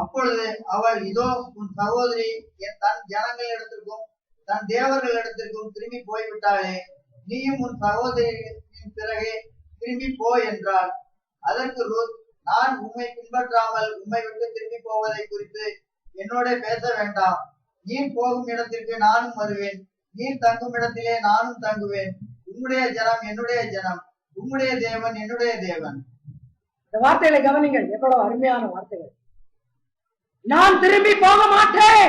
S2: அப்பொழுது அவள், இதோ உன் சகோதரி தன் ஜனங்களிடத்திற்கும் தன் தேவர்களிடத்திற்கும் திரும்பி போய்விட்டாளே, நீயும் உன் சகோதரியின் பிறகு திரும்பி போ என்றாள். அதற்கு ரூத், நான் உம்மை பின்பற்றாமல் உம்மை விட்டு திரும்பி போவதை குறித்து என்னோட பேச வேண்டாம். நீர் போகும் இடத்திற்கு நானும் வருவேன், நீர் தங்கும் இடத்திலே நானும் தங்குவேன். உம்முடைய ஜனம் என்னுடைய ஜனம், உம்முடைய தேவன் என்னுடைய தேவன்.
S1: இந்த வார்த்தைகளை கவனிங்கள், எவ்வளவு அருமையான வார்த்தைகள். நான் திரும்பி போக மாட்டேன்.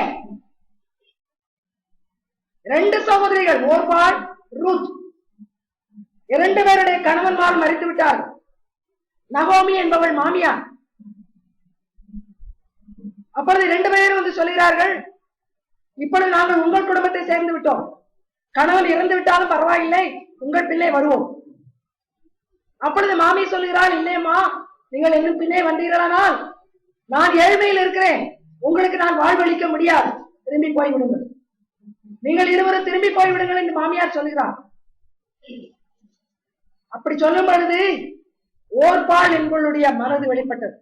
S1: 2 சகோதரிகள், ஓர்பாள், ரூத், 2 பேருடைய கணவன்மார் மரித்து விட்டார்கள். நகோமி என்பவள் மாமியார். அப்பொழுது 2 பேரும் வந்து சொல்கிறார்கள், இப்பொழுது நாங்கள் உங்கள் குடும்பத்தை சேர்ந்து விட்டோம். கணவன் இறந்து விட்டாலும் பரவாயில்லை, உங்கள் பிள்ளை வருவோம். அப்பொழுது மாமி சொல்கிறாள், இல்லையம்மா, நீங்கள் இன்னும் பின்னே வந்தீர்களானால் நான் ஏழ்மையில் இருக்கிறேன், உங்களுக்கு நான் வாழ்வளிக்க முடியாது, திரும்பி போய்விடுங்கள், நீங்கள் இருவரும் திரும்பி போய்விடுங்கள் என்று மாமியார் சொல்கிறார். அப்படி சொல்லும் பொழுது ஓர்பாள் என்பவளுடைய மனது வெளிப்பட்டது.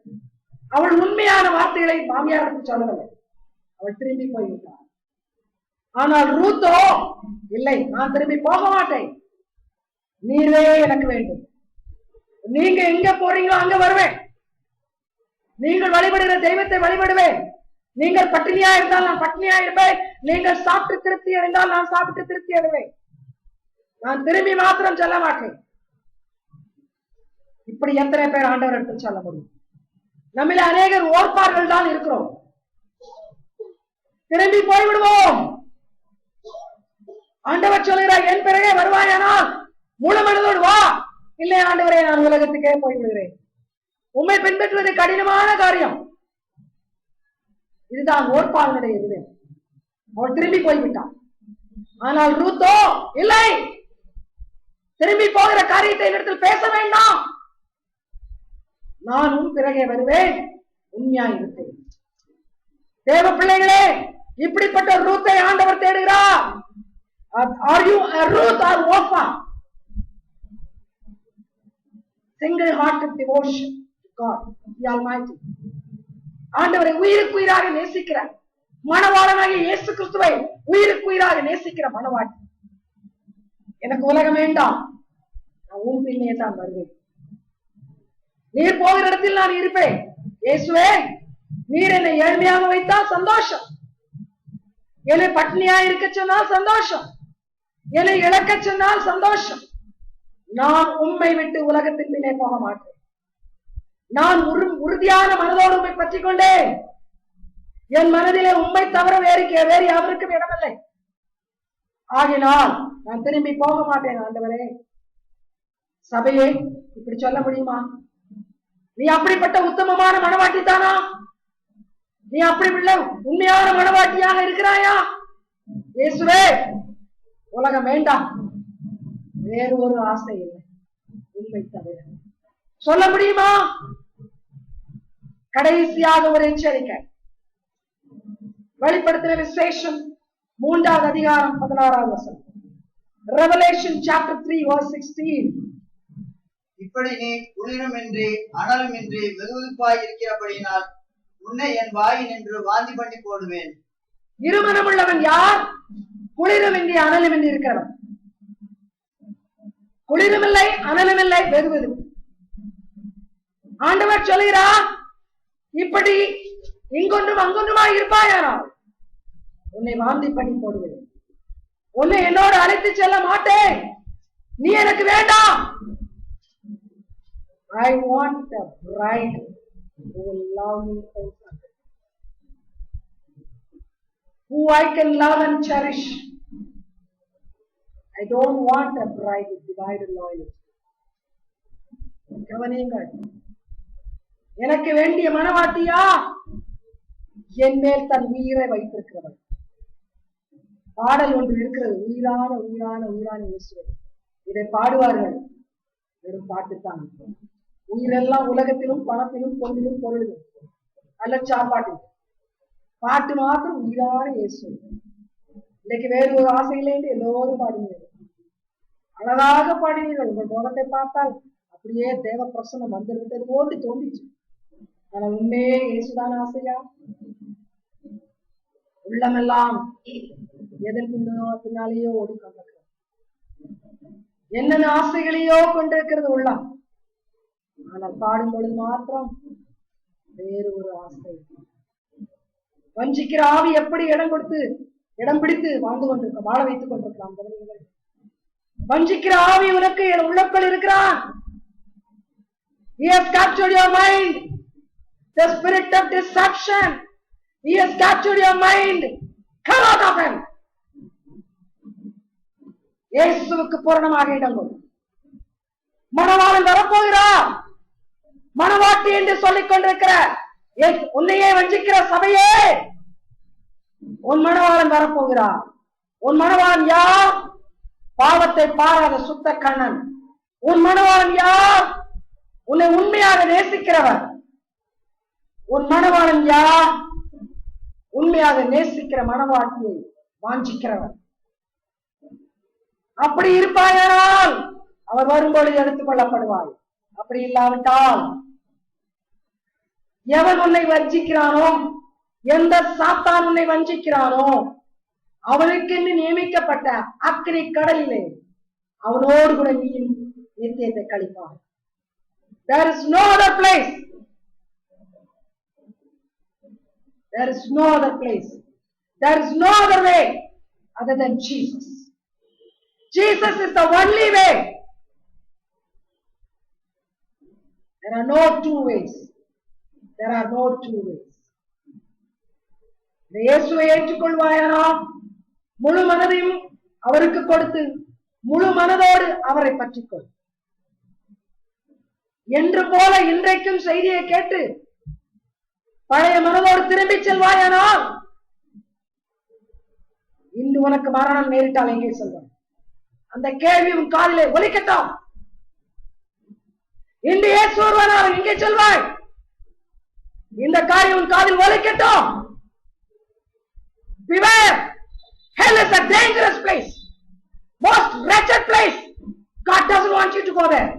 S1: அவள் உண்மையான வார்த்தைகளை மாமியாருக்கு சொல்லவில்லை, அவள் திரும்பி போய்விட்டாள். ஆனால் ரூத்தோ, இல்லை, நான் திரும்பி போக மாட்டேன், நீரே எனக்கு வேண்டும், நீங்க எங்க போறீங்களோ அங்க வருவேன், நீங்கள் வழிபடுகிற தெய்வத்தை வழிபடுவேன், நீங்கள் பட்டினியா இருந்தால் நான் பட்டினியா இருப்பேன், நீங்கள் சாப்பிட்டு திருப்தி அடைந்தால் நான் சாப்பிட்டு திருப்தி அடைவேன், நான் திரும்பி மாத்திரம் சொல்ல மாட்டேன். இப்படி எத்தனை பேர் ஆண்டவர் எடுத்து சொல்ல முடியும்? நம்மள அநேகர் ஓர்ப்பார்கள் தான் இருக்கிறோம். திரும்பி போய்விடுவோம். ஆண்டவர் சொல்கிறார், என் பிறகே வருவாயானால் முழு மனதோடு வா, இல்லை ஆண்டவரே நான் உலகத்துக்கே போய்விடுகிறேன். உண்மை பின்பற்றுவது கடினமான காரியம். இதுதான் ஓர்ப்பாளுடைய இது. அவள் திரும்பி போய்விட்டான். ஆனால் ரூத்தோ, இல்லை, திரும்பி போகிற காரியத்தை இடத்தில் பேச வேண்டாம், நான் உன் பிறகே வருவேன், உண்மையாய் இருப்பேன். தேவ பிள்ளைகளே, இப்படிப்பட்ட ரூத்தை ஆண்டவர் தேடுகிறார். Are you a Ruth or Orpha? Single-hearted devotion to God, the Almighty. ஆண்டவரை உயிருக்கு உயிராக நேசிக்கிற மணவாளனாகிய இயேசு கிறிஸ்துவை உயிருக்கு உயிராக நேசிக்கிற மணவாட்டி. எனக்கு உலகம் வேண்டாம், நான் உன் பின்னே தான் வருவேன், நீர் போகிற இடத்தில் நான் இருப்பேன். இயேசுவே, நீர் என்னை ஏழ்மையாக வைத்தால் சந்தோஷம், என்னை பட்டினியா இருக்க சொன்னால் சந்தோஷம், என்னை இழக்க சொன்னால் சந்தோஷம். நான் உம்மை விட்டு உலகத்தின் பின்னே போக மாட்டேன். நான் உறுதியான மனதோடு உண்மை பற்றி கொண்டேன். என் மனதிலே உண்மை தவிர வேறு யாருக்கும் இடமில்லை. ஆகினால் நான் திரும்பி போக மாட்டேன். ஆண்டவரே, சபையே, இப்படி சொல்ல முடியுமா? நீ அப்படிப்பட்ட உத்தமமான மனவாட்டி தானா? நீ அப்படி உண்மையான மனவாட்டியாக இருக்கிறாயா? இயேசுவே, உலகம் வேண்டாம், வேறு ஒரு ஆசை இல்லை, உண்மை தவிர. சொல்ல முடியுமா? கடைசியாக ஒரு எச்சரிக்கை. வெளிப்படுத்தின விசேஷம் 3ஆம் அதிகாரம் 16ஆம் வசனம். Revelation chapter 3 verse 16.
S2: இப்படி நீ குளிருமின்றி அனலுமின்றி வெகுவிப்பாய் இருக்கிறபடியினால் உன்னை என் வாயின் என்று வாந்தி பண்ணி போடுவேன்.
S1: இருமனமுள்ளவன் யார்? குளிருமின்றி அனலுமின்றி இருக்கிறவன். குளிரும் இல்லை, அனலும் இல்லை, வெதுவெது. ஆண்டவர் சொல்கிறார், இப்படி இங்கொன்றும் அங்கொன்றுமாய் இருப்பாயானால் உன்னை வாந்தி பண்ணி போடுவேன். உன்னை என்னோடு அழைத்து செல்ல மாட்டேன். நீ எனக்கு வேண்டாம். I want a bride who will love me wholeheartedly, who I can love and cherish. I don't want a bride with divided loyalty. கவனியுங்கள், எனக்கு வேண்டிய மனவாட்டியா என் மேல் தன் உயிரை வைத்திருக்கிறவள். பாடல் ஒன்று இருக்கிறது, உயிரான உயிரான உயிரான இயேசுவே. இதை பாடுவார்கள், வெறும் பாட்டுத்தான். உயிரெல்லாம் உலகத்திலும் பணத்திலும் பொருளிலும் பொருளிலும் அல்ல சாப்பாட்டிலும், பாட்டு மாத்திரம் உயிரான இயேசு. இன்னைக்கு வேறு ஒரு ஆசையிலே எல்லோரும் பாடினீர்கள், அழகாக பாடினீர்கள். உங்கள் முகத்தை பார்த்தால் அப்படியே தேவ பிரசனம் வந்துவிட்டது போன்று தோன்றிச்சு. ஆனால் உண்மையே இயேசுதான் ஆசையா? உள்ளமெல்லாம் எதன் பின்னாலேயோ ஓடிக்கொண்டிருக்கிறது, என்னென்ன ஆசைகளையோ கொண்டிருக்கிறது உள்ளம். ஆனால் பாடும் பொழுது மாத்திரம் வேறு ஒரு ஆசை. வஞ்சிக்கிற ஆவி எப்படி இடம் பிடித்து வாழ்ந்து கொண்டிருக்க, வாழ வைத்துக் கொண்டிருக்கலாம். வஞ்சிக்கிற ஆவி உனக்கு உள்ளக்குள் இருக்கிறான். He has captured your mind. The spirit of deception. He has captured your mind. Come out of him. இயேசுவுக்கு பூரணமாக இடம் கொடு. மணவாளன் வரப்போகிறார். மணவாட்டி என்று சொல்லிக் கொண்டிருக்கிற உன்னையே வஞ்சிக்கிற சபையே, உன் மணவாளன் வரப்போகிறார். உன் மணவாளன் யார்? பாவத்தை பாராத சுத்த கண்ணன். உன் மணவாளன் யார்? உன்னை உண்மையாக நேசிக்கிறவர். உன் மணவாளன் யார்? உண்மையாக நேசிக்கிற மணவாட்டியை வாஞ்சிக்கிறவர். அப்படி இருப்பாயானால் அவர் வரும்பொழுது எடுத்துக் கொள்ளப்படுவாய். அப்படி இல்லாவிட்டால் எவன் உன்னை வஞ்சிக்கிறானோ, எந்த சாத்தான் உன்னை வஞ்சிக்கிறானோ, அவனுக்கு நியமிக்கப்பட்ட அக்கினி கடலிலே அவனோடு கூட நீயும் நித்தியத்தை கழிப்பான். There is no other place. There is no other place. There is no other way other than Jesus. Jesus is the only way. There are no two ways. There are no two ways. இயேசுவை ஏற்றுக்கொள்வாயானால் முழு மனதையும் அவருக்கு கொடுத்து முழு மனதோடு அவரை பற்றிக்கொள். என்று போல இன்றைக்கும் செய்தியை கேட்டு பழைய மனதோடு திரும்பி செல்வாயானால் இன்று உனக்கு மரணம் நேரிட்டால் எங்கே செல்வாய்? அந்த கேள்வி உன் காதிலே ஒலிக்கட்டும். இன்று இயேசு வருவானால் எங்கே செல்வாய்? இந்த காரியம் உன் காதில் ஒலிக்கட்டும். Beware! Hell is a dangerous place, most wretched place. God doesn't want you to go there.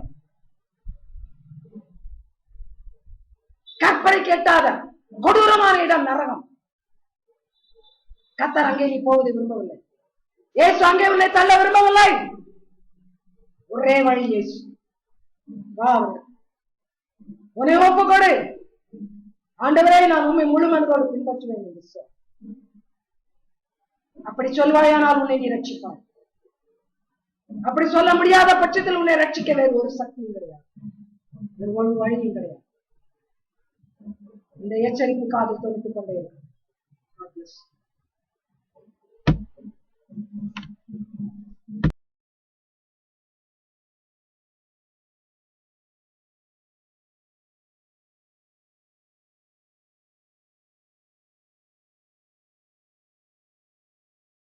S1: கற்பனை கேட்டாத கொடூரமான இடம் நரகம். கர்த்தர் அங்கே நீ போவதை விரும்பவில்லை. இயேசு அங்கே உன்னை தள்ள விரும்பவில்லை. ஒரே வழி இயேசு. வா, உன்னை ஒப்புக்கொடு. ஆண்டவரே, நான் உண்மை முழு மனதோடு பின்பற்றுவேன் என்று சொல். அப்படி சொல்வாயானால் உன்னை நீ ரட்சிப்பாய். அப்படி சொல்ல முடியாத பட்சத்தில் உன்னை ரட்சிக்க வேறு ஒரு சக்தியும் கிடையாது, வேறு ஒரு வழியும் கிடையாது. இந்த எச்சரிப்பு காதில் தொடுத்துக் கொண்டே இருக்கும்.